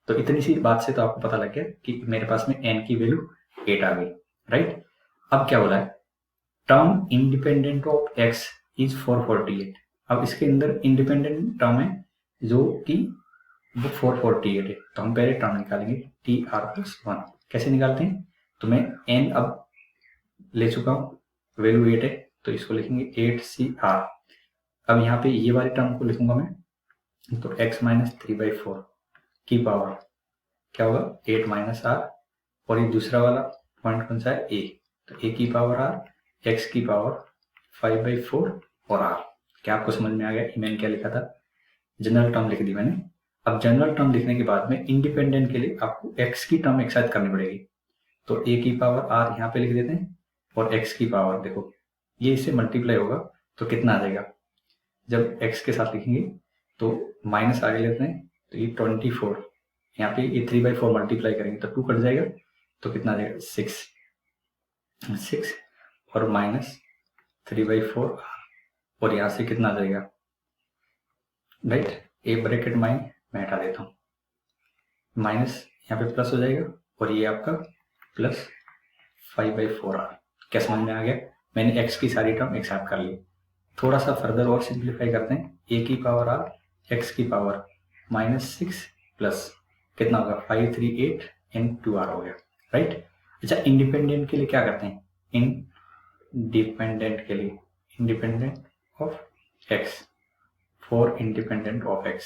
तो इतनी सी बात से तो आपको पता लग गया कि मेरे पास में n की वैल्यू 8 आ गई, राइट। अब क्या बोला है, term independent of x is 448। अब इसके अंदर इंडिपेंडेंट टर्म है जो कि वो 448 है, तो हम पहले टर्म निकालेंगे tr+1। कैसे निकालते हैं, तो मैं n अब ले चुका हूँ, वैल्यू 8 है तो इसको लिखेंगे 8cr। अब यहाँ पे ये वाले टर्म को लिखूंगा मैं, तो x माइनस 3/4 की पावर क्या होगा 8 माइनस r, और ये दूसरा वाला पॉइंट कौन सा है a, तो a की पावर r, x की पावर 5/4 और r। क्या आपको समझ में आ गया मैंने क्या लिखा था, जनरल टर्म लिख दी मैंने। अब जनरल टर्म लिखने के बाद में इंडिपेंडेंट के लिए आपको x की टर्म एक साथ करनी पड़ेगी, तो a की पावर r यहाँ पे लिख देते हैं, और x की पावर देखो ये इससे मल्टीप्लाई होगा तो कितना आ जाएगा, जब x के साथ लिखेंगे तो माइनस आगे लेते हैं तो ये 24, यहाँ पे ये 3/4 मल्टीप्लाई करेंगे तो 2 कट जाएगा, तो कितना आ जाएगा 6 और माइनस 3/4 और यहाँ से कितना आ जाएगा, राइट, ए ब्रैकेट मैं हटा देता हूँ, माइनस यहाँ पे प्लस हो जाएगा और ये आपका प्लस 5/4r। क्या समझ में आ गया, मैंने x की सारी टर्म एक साथ कर ली। थोड़ा सा फर्दर और सिंप्लीफाई करते हैं, a की पावर r x की पावर -6 प्लस कितना होगा 538 इन 2r हो गया, राइट। अच्छा इंडिपेंडेंट के लिए क्या करते हैं, इंडिपेंडेंट के लिए independent of x for independent of x,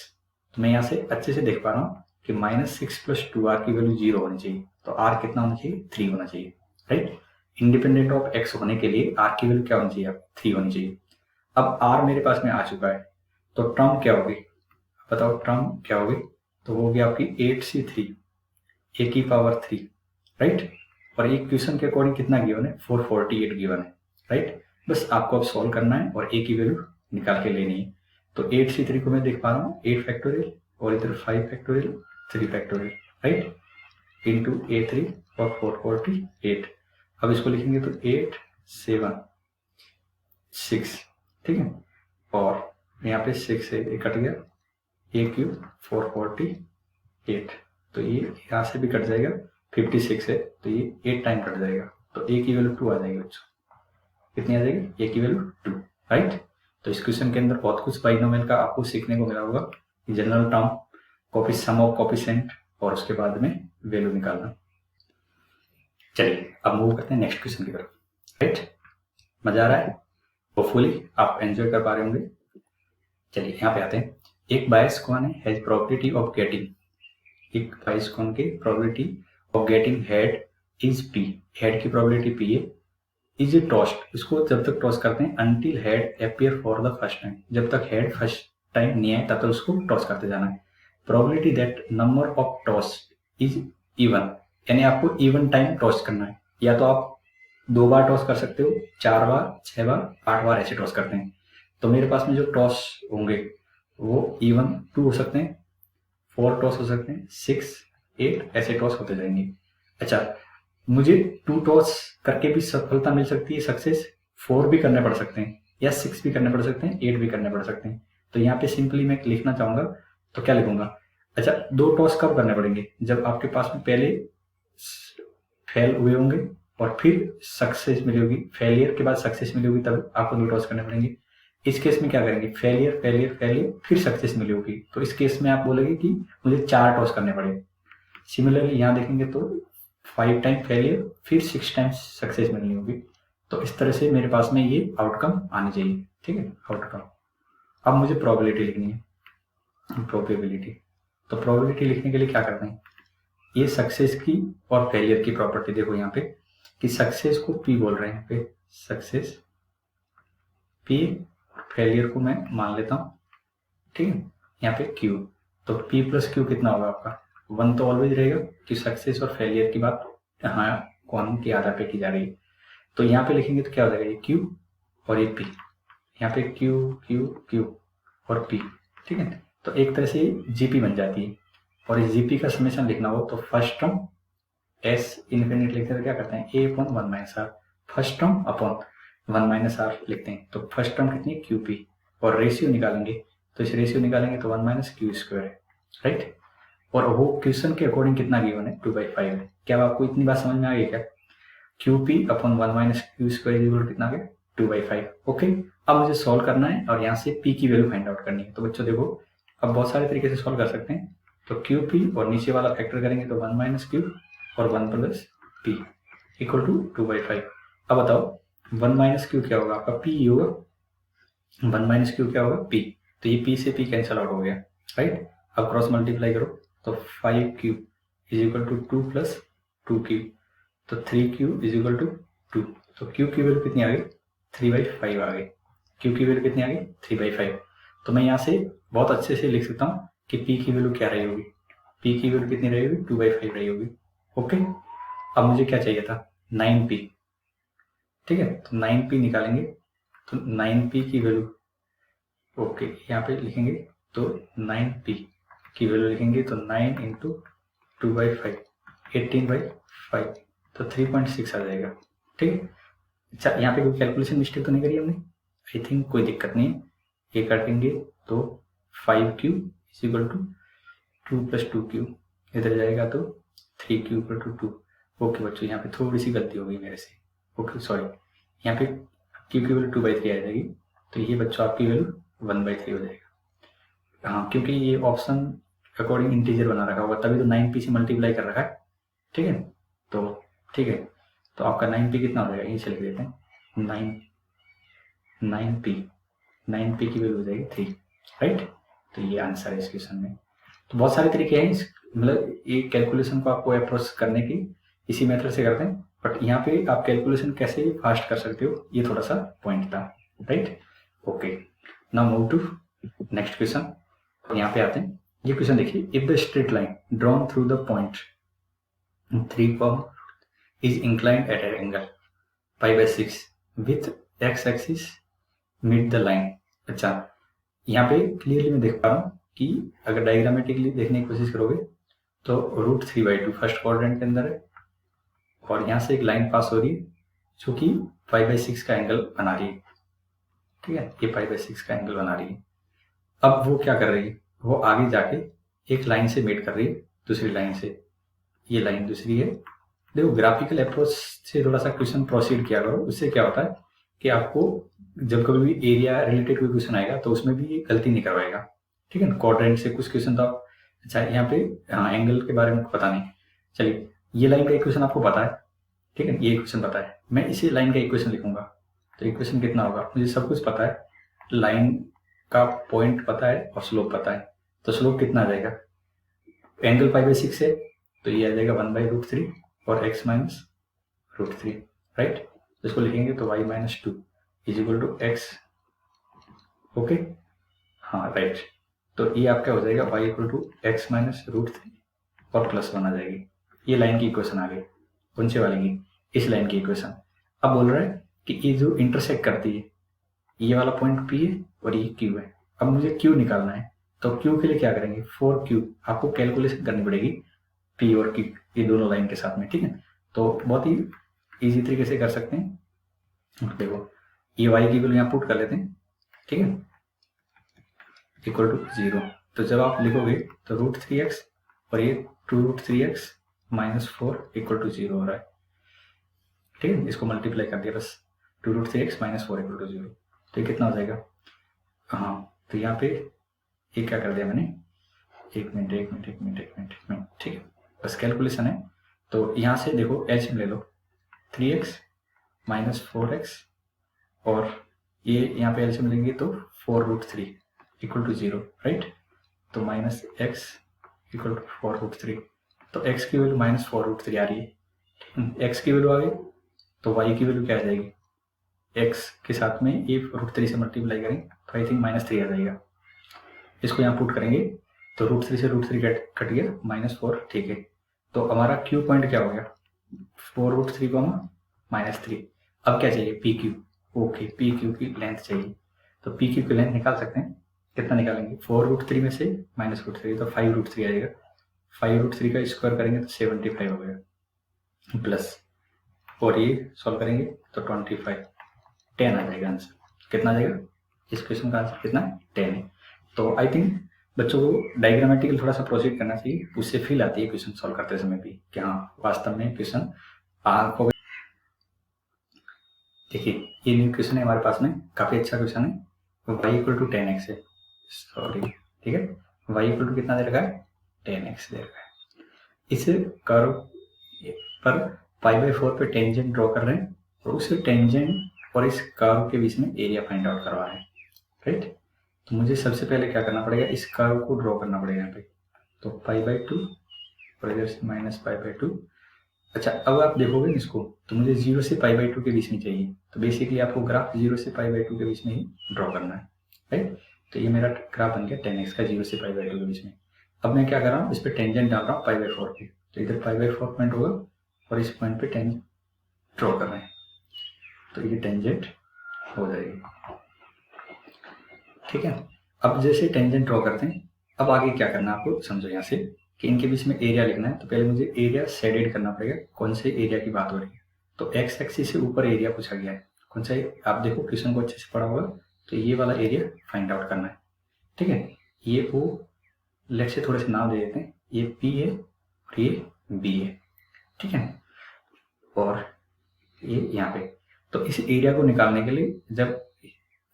तो मैं यहाँ से अच्छे से देख पा रहा हूँ कि -6 प्लस 2r की वैल्यू 0 होनी चाहिए, तो r कितना होना चाहिए 3 होना चाहिए, राइट। इंडिपेंडेंट ऑफ x होने के लिए r की वैल्यू क्या होनी चाहिए 3 होनी चाहिए। अब r मेरे पास में आ चुका है, तो टर्म क्या होगी बताओ, टर्म क्या होगी, तो वो होगी आपकी 8c3 a की पावर 3, राइट। और एक क्वेश्चन के अकॉर्डिंग कितना गिवन है 448 गिवन है, राइट। बस आपको अब सॉल्व करना है और a की वैल्यू निकाल के लेनी है। तो 8c3 को मैं देख पा रहा हूँ 8 फैक्टोरियल और इधर 5 factorial 3 factorial, right, into a3 और 448। अब इसको लिखेंगे तो 8 7 6, ठीक है, और यहाँ पे 6 से कट गया, a³ 448, तो ये यहाँ से भी कट जाएगा 56 है तो ये 8 टाइम कट जाएगा, तो a की वैल्यू 2 आ जाएगी बच्चों, कितनी आ जाएगी a की वैल्यू 2, राइट। तो इस क्वेश्चन के अंदर बहुत कुछ बाइनोमियल का आपको सीखने को मिला होगा, general term, sum of coefficient और उसके बाद में वैल्यू निकालना। चलिए अब मूव करते हैं नेक्स्ट क्वेश्चन की तरफ, राइट। मजा आ रहा है, होपफुली आप एंजॉय कर पा रहे होंगे। चलिए यहाँ पे आते हैं, एक बायस कौन है हैज प्रोबेबिलिटी ऑफ गेटिंग, एक बायस कौन की probability of getting head is p, head की प्रोबेबिलिटी p है, इज टॉस्ट, इसको जब तक टॉस करते हैं until head appear for the first time, जब तक हेड फर्स्ट टाइम नहीं आए तब तक उसको टॉस करते जाना है। Probability that number of toss is even, यानी आपको इवन टाइम टॉस करना है, या तो आप 2 बार टॉस कर सकते हो, 4 बार, 6 बार, 8 बार ऐसे टॉस करते हैं। तो मेरे पास में जो टॉस होंगे वो इवन 2 हो सकते हैं, 4 टॉस हो सकते हैं, 6, 8 ऐसे टॉस होते जाएंगे। अच्छा, मुझे 2 टॉस करके भी सफलता मिल सकती है, सक्सेस 4 भी करने पड़ सकते हैं, या 6 भी करने पड़ सकते हैं, 8 भी करने पड़ सकते हैं। तो यहाँ पे सिंपली मैं लिखना चाहूंगा, तो क्या लिखूंगा? अच्छा, 2 टॉस कब करने पड़ेंगे? जब आपके पास में पहले फेल हुए होंगे और फिर सक्सेस मिली होगी, फेलियर के बाद सक्सेस मिली होगी, तब आपको 2 टॉस करने पड़ेंगे। इस केस में क्या करेंगे? फेलियर फेलियर फेलियर फिर सक्सेस मिली होगी, तो इस केस में आप बोलेंगे कि मुझे 4 टॉस करने पड़े। सिमिलरली यहाँ देखेंगे तो 5 टाइम फेलियर फिर 6 टाइम्स सक्सेस मिलनी होगी। तो इस तरह से मेरे पास में ये आउटकम आनी चाहिए। ठीक है, आउटकम। अब मुझे प्रोबेबिलिटी लिखनी है, प्रोबेबिलिटी। तो प्रोबेबिलिटी लिखने के लिए क्या करते हैं? ये सक्सेस की और फेलियर की प्रॉपर्टी देखो यहाँ पे, कि सक्सेस को पी बोल रहे हैं यहाँ पे, सक्सेस पी, फेलियर को मैं मान लेता हूँ। ठीक है, यहाँ पे क्यू, तो पी प्लस क्यू कितना होगा आपका? 1 तो ऑलवेज रहेगा, कि सक्सेस और फेलियर की बात यहाँ कौन के आधार पे की जा रही है। तो यहाँ पे लिखेंगे तो क्या हो जाएगा? ये क्यू और ये पी, यहाँ पे क्यू क्यू क्यू और पी। ठीक है, तो एक तरह से जीपी बन जाती है। और इस जीपी का समेशन लिखना हो तो फर्स्ट टर्म एस इनफिनिट लिखते हैं, क्या करते हैं? A upon 1 minus r, first term upon 1 minus r लिखते हैं। तो फर्स्ट टर्म कितनी? क्यू पी, और रेशियो निकालेंगे तो इस रेशियो निकालेंगे तो 1 माइनस क्यू स्क्वायर है, राइट। और वो क्वेश्चन के अकॉर्डिंग कितना गिवन है? 2/5 है। क्या आपको इतनी बात समझ में आ गई क्या? Q P upon 1 minus q square equal कितना आ गया? 2/5। ओके, अब मुझे सॉल्व करना है और यहाँ से पी की वैल्यू फाइंड आउट करनी है। तो बच्चों देखो, अब बहुत सारे तरीके से सॉल्व कर सकते हैं। तो क्यू पी और नीचे वाला फैक्टर करेंगे तो 1 माइनस क्यू और 1 प्लस पी इक्वल टू 2/5। अब बताओ 1 माइनस क्यू क्या होगा? आपका पी होगा, 1 माइनस क्यू क्या होगा? पी। तो ये पी से पी कैंसिल आउट हो गया, राइट। अब क्रॉस मल्टीप्लाई करो तो 5q is equal to 2 plus 2q, तो 3q इज इक्वल टू 2। तो q की वैल्यू कितनी आ गई? 3/5 आ गई। q की वैल्यू कितनी आ गई? 3/5। तो मैं यहाँ से बहुत अच्छे से लिख सकता हूँ कि p की वैल्यू क्या रही होगी? p की वैल्यू कितनी रही होगी? 2/5 रही होगी। ओके, अब मुझे क्या चाहिए था? 9p। ठीक है, तो 9p निकालेंगे तो 9p की वैल्यू, ओके यहाँ पे लिखेंगे तो 9p की वैल्यू लिखेंगे तो 9 इंटू 2/5 18/5, तो 3.6 आ जाएगा। ठीक है, अच्छा यहाँ पे कोई कैलकुलेशन मिस्टेक तो नहीं करी हमने? आई थिंक कोई दिक्कत नहीं है। ये काटेंगे तो 5q is equal to 2 plus 2q, इधर जाएगा तो 3q इक्वल टू 2। ओके बच्चों, यहाँ पे थोड़ी सी गलती हो गई मेरे से। ओके सॉरी, यहाँ पे q की वैल्यू 2/3 आ जाएगी, तो ये बच्चों आपकी वैल्यू 1/3 हो जाएगा। हाँ, क्योंकि ये ऑप्शन अकॉर्डिंग इंटीजर बना रखा होगा, तभी तो 9p से मल्टीप्लाई कर रखा है। ठीक है, तो ठीक है, तो आपका 9p कितना हो जाएगा? ये लिख देते हैं 9p की वैल्यू हो जाएगी 3, राइट। तो ये आंसर है इस क्वेश्चन में। तो बहुत सारे तरीके हैं मतलब ये कैलकुलेशन को आपको अप्रोच करने की, इसी मेथड से करते हैं। बट यहाँ पे आप कैलकुलेशन कैसे फास्ट कर सकते हो, ये थोड़ा सा पॉइंट था, right. Okay, now move to next question. यहाँ पे आते हैं, ये क्वेश्चन देखिए, if the straight line drawn through the point 3, is inclined at an angle π/6 with x axis meet the line। अच्छा, यहाँ पे क्लियरली मैं देख पा रहा हूँ कि अगर डायग्रामेटिकली देखने की कोशिश करोगे तो √3/2 फर्स्ट क्वाड्रेंट के अंदर है, और यहाँ से एक लाइन पास हो रही है जो कि π/6 का एंगल बना रही है। ठीक है, ये π/6 का एंगल बना रही है। अब वो क्या कर रही है? वो आगे जाके एक लाइन से मेट कर रही है दूसरी लाइन से, ये लाइन दूसरी है। देखो, ग्राफिकल अप्रोच से थोड़ा सा क्वेश्चन प्रोसीड किया करो, उससे क्या होता है कि आपको जब कभी भी एरिया रिलेटेड कोई क्वेश्चन आएगा तो उसमें भी ये गलती नहीं करवाएगा। ठीक है ना, क्वाड्रेंट से कुछ क्वेश्चन तो आप, अच्छा यहाँ पे हाँ एंगल के बारे में पता नहीं, चलिए ये लाइन का इक्वेशन आपको पता है। ठीक है, ये इक्वेशन पता है, मैं इसी लाइन का इक्वेशन लिखूंगा। तो इक्वेशन कितना होगा? मुझे सब कुछ पता है, लाइन का पॉइंट पता है और स्लोप पता है। तो स्लोप कितना आ जाएगा? एंगल π/6 है तो ये आ जाएगा 1/√3 और x माइनस √3, राइट। तो इसको लिखेंगे तो y minus 2 is equal to x। Okay, हाँ राइट। तो ये आपका हो जाएगा y equal to x minus √3 और +1 आ जाएगी। ये लाइन की इक्वेशन आ गई, कौन से वाले की? इस लाइन की इक्वेशन। अब बोल रहा है कि ये जो इंटरसेक्ट करती है, ये वाला पॉइंट P है और ये Q है। अब मुझे क्यू निकालना है, तो क्यू के लिए क्या करेंगे, 4q आपको कैलकुलेशन करनी पड़ेगी पी और क्यू ये दोनों लाइन के साथ में, ठीक है। तो बहुत ही इजी तरीके से कर सकते हैं। देखो ये y की वैल्यू यहाँ पुट कर लेते हैं, ठीक है, इक्वल टू 0। तो जब आप लिखोगे तो √3x और ये 2√3x माइनस 4 इक्वल टू 0 हो रहा है, ठीक है। इसको मल्टीप्लाई कर दिया बस, 2√3x माइनस 4 इक्वल टू 0, तो ये कितना हो जाएगा। हाँ तो यहाँ पे ये क्या कर दिया मैंने, एक मिनट, ठीक है, बस कैलकुलेशन है। तो यहाँ से देखो एलसीएम ले लो, 3x माइनस 4x और ये यहाँ पे एलसीएम लेंगे तो 4√3 इक्वल टू 0, राइट। तो माइनस x इक्वल टू 4√3, तो x की वैल्यू माइनस 4√3 आ रही है, x की वैल्यू आ गई, तो y की वैल्यू क्या आ जाएगी, x के साथ में ये √3 से मल्टीप्लाई करेंगे तो आई थिंक -3 आ जाएगा। इसको यहाँ पुट करेंगे तो √3 से √3 कट गया, -4, ठीक है। तो हमारा क्यू पॉइंट क्या हो गया, 4√3 -3। अब क्या चाहिए, P Q, okay, P Q की लेंथ चाहिए, तो पी क्यू की लेंथ निकाल सकते हैं। कितना निकालेंगे, 4√3 में से -√3 तो 5√3 आ जाएगा, 5√3 का स्क्वायर करेंगे तो 75 हो गया, प्लस और ये सॉल्व करेंगे तो 25, 10 आ जाएगा आंसर। कितना आ जाएगा, इस क्वेश्चन का आंसर कितना, 10 है। तो आई थिंक बच्चों को डायग्रामेटिकल थोड़ा सा प्रोसीड करना चाहिए, उससे फील आती है क्वेश्चन सॉल्व करते समय भी कि हाँ वास्तव में क्वेश्चन हो। देखिए ये न्यू क्वेश्चन है हमारे पास में, काफी अच्छा क्वेश्चन है, y इक्वल टू 10x है, सॉरी, ठीक है, y इक्वल टू कितना दे रखा है, 10x दे रखा है। इस कर्व पर π/4 पे टेंजेंट ड्रॉ कर रहे हैं और उस टेंजेंट और इस कर्व के बीच में एरिया फाइंड आउट करवा रहे हैं, राइट। तो मुझे सबसे पहले क्या करना पड़ेगा, इस कर्व को ड्रॉ करना पड़ेगा यहाँ पे, तो π/2 और इधर से -π/2। अच्छा अब आप देखोगे इसको तो मुझे 0 से π/2 के बीच में चाहिए, तो बेसिकली आपको ग्राफ 0 से π/2 के बीच में ही ड्रॉ करना है, राइट। तो ये मेरा ग्राफ बन गया 10x का 0 से π/2 के बीच में। अब मैं क्या कर रहा हूँ, इस पर टेंजेंट डाल रहा हूँ π/4 पे, तो इधर π/4 पॉइंट होगा और इस पॉइंट पे टेंजेंट ड्रॉ कर रहे हैं, तो ये टेंजेंट हो जाएगी, ठीक है। अब जैसे टेंजेंट ड्रॉ करते हैं, अब आगे क्या करना है आपको समझो यहाँ से कि इनके बीच में एरिया लिखना है, तो पहले मुझे एरिया शेडेड करना पड़ेगा, कौन से एरिया की बात हो रही है। तो एक्स एक्सिस से ऊपर एरिया पूछा गया है, कौन सा, आप देखो क्वेश्चन को अच्छे से पढ़ा होगा, तो ये वाला एरिया फाइंड आउट करना है, ठीक है। ये ओ लेट से थोड़े से नाम दे देते हैं, ये पी है और ये बी है, ठीक है, और ये यहाँ पे। तो इस एरिया को निकालने के लिए जब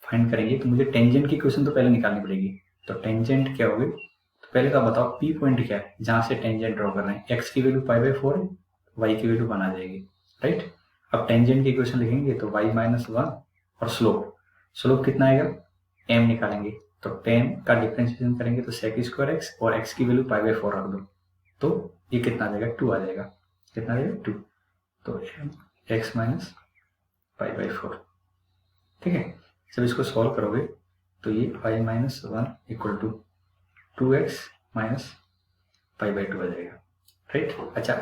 फाइंड करेंगे तो मुझे टेंजेंट की क्वेश्चन तो पहले निकालनी पड़ेगी। तो टेंजेंट क्या होगी, तो पहले तो बताओ पी पॉइंट क्या है जहां से टेंजेंट ड्रॉ कर रहे हैं, एक्स की वैल्यू π/4 है, वाई की वैल्यू 1 आ जाएगी, राइट। अब टेंजेंट की इक्वेशन लिखेंगे तो y - 1 और स्लोप कितना आएगा, m निकालेंगे, तो टेन का डिफरेंशिएशन करेंगे तो sec² x और x की वैल्यू π/4 रख दो, तो ये कितना आ जाएगा, 2 आ जाएगा, कितना आ जाएगा 2, तो x - π/4, ठीक है। जब इसको सॉल्व करोगे तो ये y - 1 equal to 2x minus π/2 आ जाएगा, राइट। अच्छा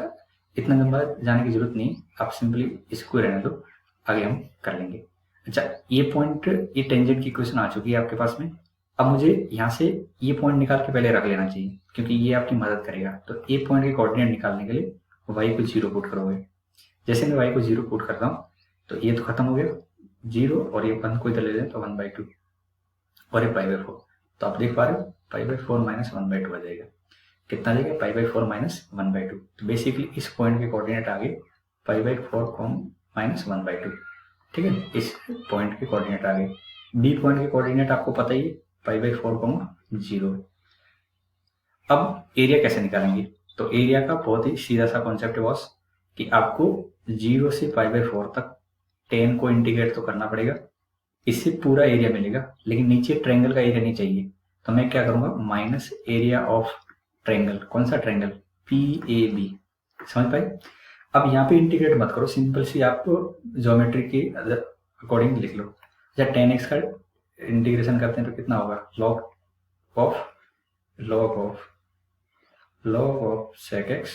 इतना लंबा जाने की जरूरत नहीं, आप सिंपली इसको रहने दो, आगे हम कर लेंगे। अच्छा ये पॉइंट, ये टेंजेंट की इक्वेशन आ चुकी है आपके पास में। अब मुझे यहाँ से ये पॉइंट निकाल के पहले रख लेना चाहिए क्योंकि ये आपकी मदद करेगा। तो ये पॉइंट के कोऑर्डिनेट निकालने के लिए y को 0 पुट करोगे। जैसे मैं y को 0 पुट करता हूँ तो ये तो खत्म हो गया 0 और ये 1 को इधर ले लें तो 1/2 और ये π/4, तो आप देख पा रहे हो π/4 - 1/2 आ जाएगा, कितना आ जाएगा π/4 - 1/2। तो बेसिकली इस पॉइंट के कोऑर्डिनेट आ गए π/4 - 1/2, ठीक है, इस पॉइंट के कोऑर्डिनेट आ गए। बी पॉइंट के कोऑर्डिनेट आपको पता ही है π/4, 0। अब एरिया कैसे निकालेंगे, तो एरिया का बहुत ही सीधा सा कॉन्सेप्ट है बॉस कि आपको 0 से π/4 तक 10 को इंटीग्रेट तो करना पड़ेगा, इससे पूरा एरिया मिलेगा, लेकिन नीचे ट्रायंगल का एरिया नहीं चाहिए। तो मैं क्या करूंगा, माइनस एरिया ऑफ ट्रायंगल, कौन सा ट्रायंगल, PAB, समझ पाए। अब यहाँ पे इंटीग्रेट मत करो, सिंपल सी आप ज्योमेट्री के अकॉर्डिंग लिख लो। जब 10x का इंटीग्रेशन करते हैं तो कितना होगा, log ऑफ sec x,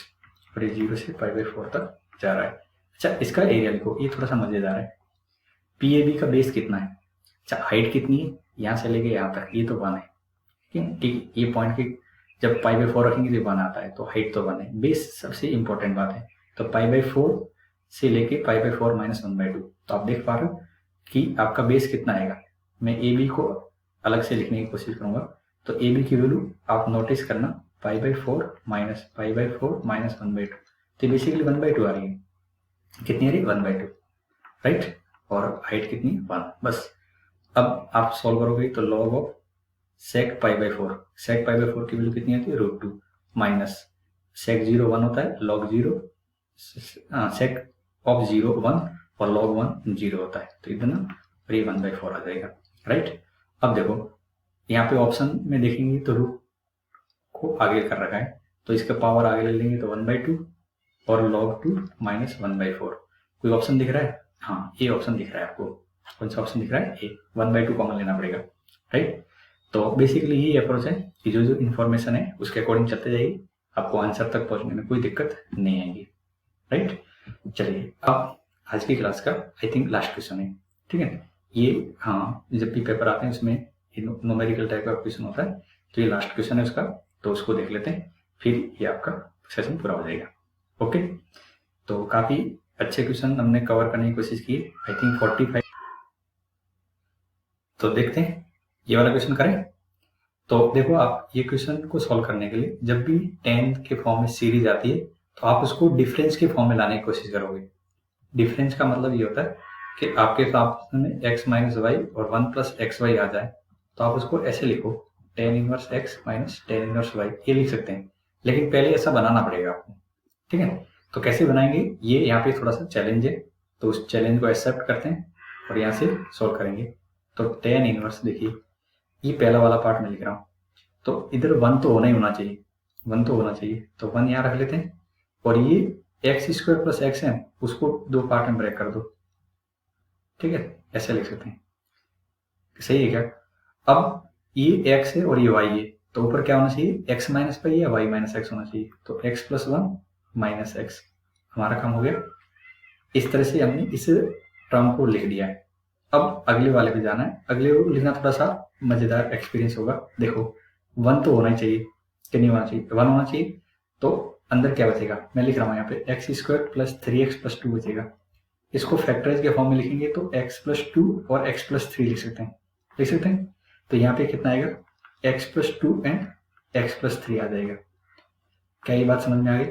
और ये 0 से π/4 तक जा रहा है। अच्छा इसका एरिया लिखो, ये थोड़ा सा मजेदार है। PAB का बेस कितना है, अच्छा हाइट कितनी है, यहाँ से लेके यहाँ तक ये तो 1 है, ठीक, ये पॉइंट की जब पाई बाई 4 रखेंगे तो 1 आता है, तो हाइट तो 1 है। बेस सबसे इंपॉर्टेंट बात है, तो पाई बाई 4 से लेके पाई बाई 4 माइनस 1/2, तो आप देख पा रहे हो कि आपका बेस कितना आएगा। मैं ए बी को अलग से लिखने की कोशिश करूंगा, तो ए बी की वैल्यू आप नोटिस करना पाई by 4 minus pi by 4 minus 1/2, तो बेसिकली 1/2 आ रही है। कितनी आ रही है? 1/2, राइट। और हाइट कितनी? 1। बस अब आप सॉल्व करोगे तो log of sec pi by 4, sec pi by 4 की वैल्यू कितनी आती है? √2 माइनस सेक 0 1 होता है, लॉग 0 सेक ऑफ 0 1 और लॉग 1 0 होता है, तो इतना और ये 1/4 आ जाएगा, राइट। अब देखो यहाँ पे ऑप्शन में देखेंगे तो रूट को आगे कर रखा है, तो इसका पावर आगे ले लेंगे तो 1/2 और log 2 माइनस 1/4। कोई ऑप्शन दिख रहा है? हाँ, ये ऑप्शन दिख रहा है आपको। कौन सा ऑप्शन दिख रहा है? ए। 1/2 कॉमन लेना पड़ेगा, राइट। तो बेसिकली यही अप्रोच है कि जो इन्फॉर्मेशन है उसके अकॉर्डिंग चलते जाइए, आपको आंसर तक पहुंचने में कोई दिक्कत नहीं आएगी, राइट। चलिए अब आज की क्लास का आई थिंक लास्ट क्वेश्चन है, ठीक है। ये हाँ, जब भी पेपर आते हैं उसमें न्यूमेरिकल टाइप का क्वेश्चन होता है, तो ये लास्ट क्वेश्चन है उसका, तो उसको देख लेते हैं, फिर ये आपका सेशन पूरा हो जाएगा। ओके, तो काफी अच्छे क्वेश्चन हमने कवर करने की कोशिश की, आई थिंक 45। तो देखते हैं ये वाला क्वेश्चन करें। तो देखो आप ये क्वेश्चन को सॉल्व करने के लिए जब भी 10 के फॉर्म में सीरीज आती है तो आप उसको डिफरेंस के फॉर्म में लाने की कोशिश करोगे। डिफरेंस का मतलब ये होता है कि आपके सामने x माइनस वाई और 1 प्लस एक्स वाई आ जाए, तो आप उसको ऐसे लिखो tan inverse x minus tan inverse y, ये लिख सकते हैं। लेकिन पहले ऐसा बनाना पड़ेगा आपको, ठीक है। तो कैसे बनाएंगे, ये यहाँ पे थोड़ा सा चैलेंज है, तो उस चैलेंज को एक्सेप्ट करते हैं और यहाँ से सॉल्व करेंगे। तो tan इनवर्स, देखिए ये पहला वाला पार्ट में लिख रहा हूँ, तो इधर 1 तो होना ही होना चाहिए, 1 तो होना चाहिए, तो 1 यहाँ रख लेते हैं। और ये x² प्लस एक्स है, उसको 2 पार्ट में ब्रेक कर दो, ठीक है, ऐसे लिख सकते हैं। सही है क्या? अब ये x है और ये y है, तो ऊपर क्या होना चाहिए? x माइनस पाई या y माइनस एक्स होना चाहिए, तो x प्लस 1 माइनस एक्स, हमारा काम हो गया। इस तरह से हमने इस टर्म को लिख दिया है। अब अगले वाले पे जाना है, अगले को लिखना थोड़ा सा मजेदार एक्सपीरियंस होगा। देखो 1 तो होना ही चाहिए कि नहीं होना चाहिए? 1 होना चाहिए, तो अंदर क्या बचेगा? मैं लिख रहा हूँ यहाँ पे x² प्लस 3x प्लस 2 बचेगा। इसको फैक्टराइज के फॉर्म में लिखेंगे तो x प्लस 2 और x प्लस 3 लिख सकते हैं, तो यहाँ पे कितना आएगा? x plus 2 and x plus 3 आ जाएगा। क्या ये बात समझ में आ गई?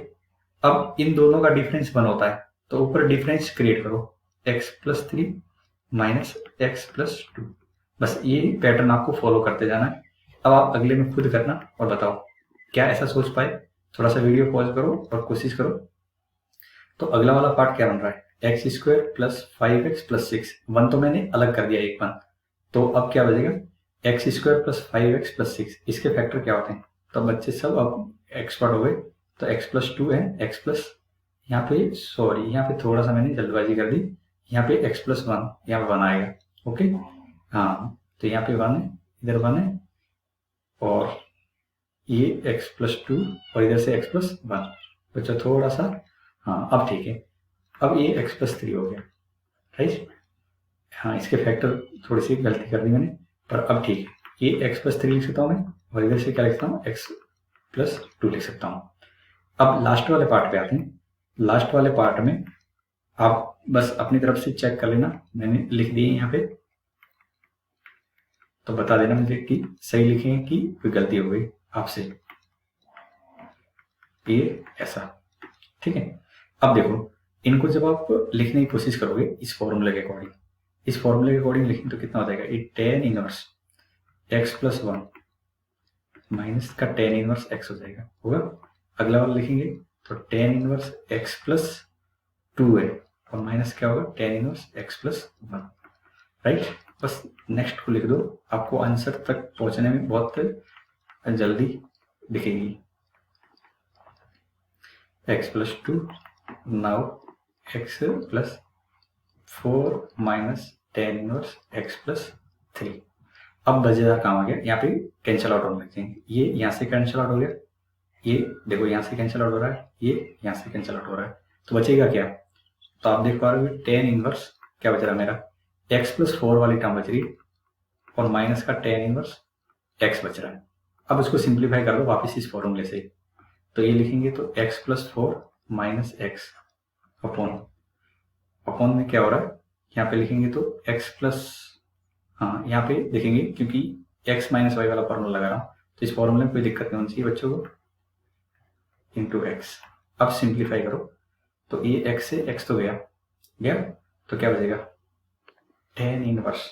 अब इन दोनों का डिफरेंस 1 होता है, तो ऊपर डिफरेंस क्रिएट करो, x plus 3 minus x plus 2। बस ये पैटर्न आपको फॉलो करते जाना है। अब आप अगले में खुद करना और बताओ क्या ऐसा सोच पाए। थोड़ा सा वीडियो पॉज करो और कोशिश करो। तो अगला वाला पार्ट क्या बन रहा है? x² प्लस 5x प्लस 6, 1 तो मैंने अलग कर दिया एक 1, तो अब क्या बचेगा? x² प्लस 5x प्लस 6, इसके फैक्टर क्या होते हैं? तो बच्चे सब अब एक्सपर्ट हो गए, तो x प्लस 2 है, x प्लस, यहाँ पे सॉरी यहाँ पे थोड़ा सा मैंने जल्दबाजी कर दी, यहाँ पे x प्लस 1, यहाँ पे 1 आएगा, ओके। हाँ, तो यहाँ पे 1 है, इधर 1 है, और ये x प्लस 2 और इधर से x प्लस 1 बच्चा थोड़ा सा, हाँ अब ठीक है। अब ये x प्लस 3 हो गया, राइट। हाँ, इसके फैक्टर थोड़ी सी गलती कर दी मैंने, पर अब ठीक है। ये x प्लस 3 लिख सकता हूँ मैं, और इधर से क्या लिखता हूँ? x प्लस 2 लिख सकता हूँ। अब लास्ट वाले पार्ट पे आते हैं। लास्ट वाले पार्ट में आप बस अपनी तरफ से चेक कर लेना, मैंने लिख दिए यहाँ पे, तो बता देना मुझे कि सही लिखे कि कोई गलती हो गई आपसे। ये ऐसा, ठीक है। अब देखो इनको जब आप लिखने की कोशिश करोगे इस फॉर्मूले के अकॉर्डिंग, इस फॉर्मूले के अकॉर्डिंग लिखेंगे तो कितना हो जाएगा? ये tan inverse x plus 1 minus का tan इनवर्स x हो जाएगा, होगा। अगला वाला लिखेंगे तो tan इनवर्स x प्लस 2 है, और माइनस क्या होगा? tan inverse x plus 1, right. बस नेक्स्ट को लिख दो, आपको आंसर तक पहुंचने में बहुत जल्दी दिखेगी। x plus 2 now x plus 4 minus tan inverse x plus 3। अब मजेदार काम आ गया, यहाँ पे कैंसिल आउट होने लगते हैं। ये यहाँ से कैंसिल आउट हो गया, ये देखो यहाँ से कैंसिल आउट हो रहा है, ये यहाँ से कैंसिल आउट हो रहा है, तो बचेगा क्या? तो आप देख पा रहे हो tan इनवर्स क्या बच रहा है मेरा? x प्लस 4 वाली टर्म बच रही, और माइनस का tan इनवर्स x बच रहा है। अब इसको सिंप्लीफाई कर लो वापस इस फॉर्मूले से, तो ये लिखेंगे तो x plus 4 minus x upon में क्या हो रहा है, यहाँ पे लिखेंगे तो x प्लस, हाँ यहाँ पे देखेंगे क्योंकि x माइनस वाई वाला फॉर्मूला लगा रहा हूँ, तो इस फॉर्मूले में कोई दिक्कत नहीं होनी चाहिए बच्चों को, इंटू एक्स। अब सिंप्लीफाई करो तो ये x से x तो गया तो क्या बचेगा, tan इनवर्स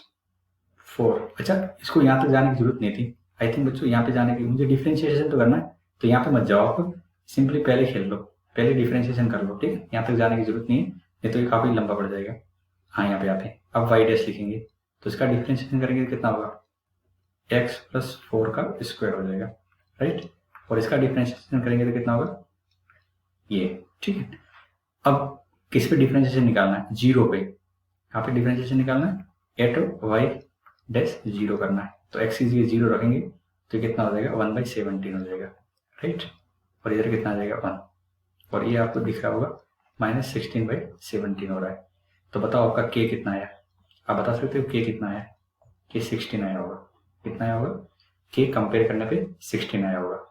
4। अच्छा, इसको यहाँ तक जाने की जरूरत नहीं थी आई थिंक बच्चों, यहाँ पे जाने की, मुझे डिफ्रेंशिएशन तो करना है, तो यहाँ पे मत जाओ आप, सिंपली पहले खेल लो, पहले डिफ्रेंशिएशन कर लो, ठीक है। यहाँ तक जाने की जरूरत नहीं है, नहीं तो ये काफी लंबा पड़ जाएगा। हाँ यहाँ पे आते हैं, अब वाई डैश लिखेंगे तो इसका डिफ्रेंशिएशन करेंगे तो कितना होगा, x प्लस 4 का स्क्वायर हो जाएगा, राइट। और इसका डिफ्रेंशिएशन करेंगे तो कितना होगा ये, ठीक है। अब किस पे डिफ्रेंशिएशन निकालना है, जीरो पे, यहाँ पे डिफ्रेंशिएशन निकालना है एट वाई डैश जीरो करना है, तो x की जगह जीरो रखेंगे तो कितना हो जाएगा 1/17 हो जाएगा, राइट। और इधर कितना आ जाएगा 1, और ये आपको दिख रहा होगा -16/17 हो रहा है। तो बताओ आपका k कितना आया, आप बता सकते हो k कितना आया, k 16 आया होगा, कितना आया होगा, k कंपेयर करने पे 16 आया होगा।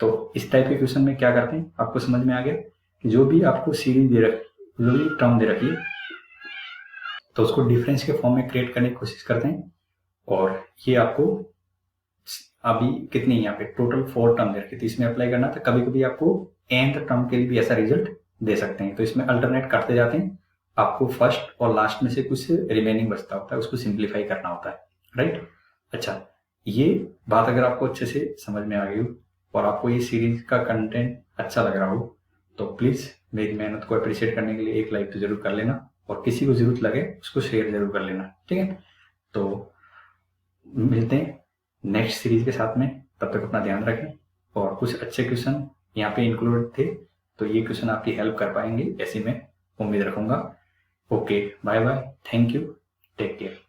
तो इस टाइप के क्वेश्चन में क्या करते हैं, आपको समझ में आ गया कि जो भी आपको सीरीज दे रखी, जो भी टर्म दे रखी है, तो उसको डिफरेंस के फॉर्म में क्रिएट करने की कोशिश करते हैं। और ये आपको अभी कितनी, यहाँ पे टोटल 4 टर्म दे रखी थी, इसमें अप्लाई करना था। कभी कभी आपको nth टर्म के लिए भी ऐसा रिजल्ट दे सकते हैं, तो इसमें अल्टरनेट करते जाते हैं, आपको फर्स्ट और लास्ट में से कुछ रिमेनिंग बचता होता है, उसको सिंप्लीफाई करना होता है, राइट। अच्छा, ये बात अगर आपको अच्छे से समझ में आ गई हो और आपको ये सीरीज का कंटेंट अच्छा लग रहा हो, तो प्लीज मेरी मेहनत को अप्रिशिएट करने के लिए एक लाइक तो जरूर कर लेना, और किसी को जरूरत लगे उसको शेयर जरूर कर लेना, ठीक है। तो मिलते हैं नेक्स्ट सीरीज के साथ में, तब तक अपना ध्यान रखें। और कुछ अच्छे क्वेश्चन यहाँ पे इंक्लूड थे, तो ये क्वेश्चन आपकी हेल्प कर पाएंगे, ऐसी मैं उम्मीद रखूंगा। Okay, bye bye, thank you, take care.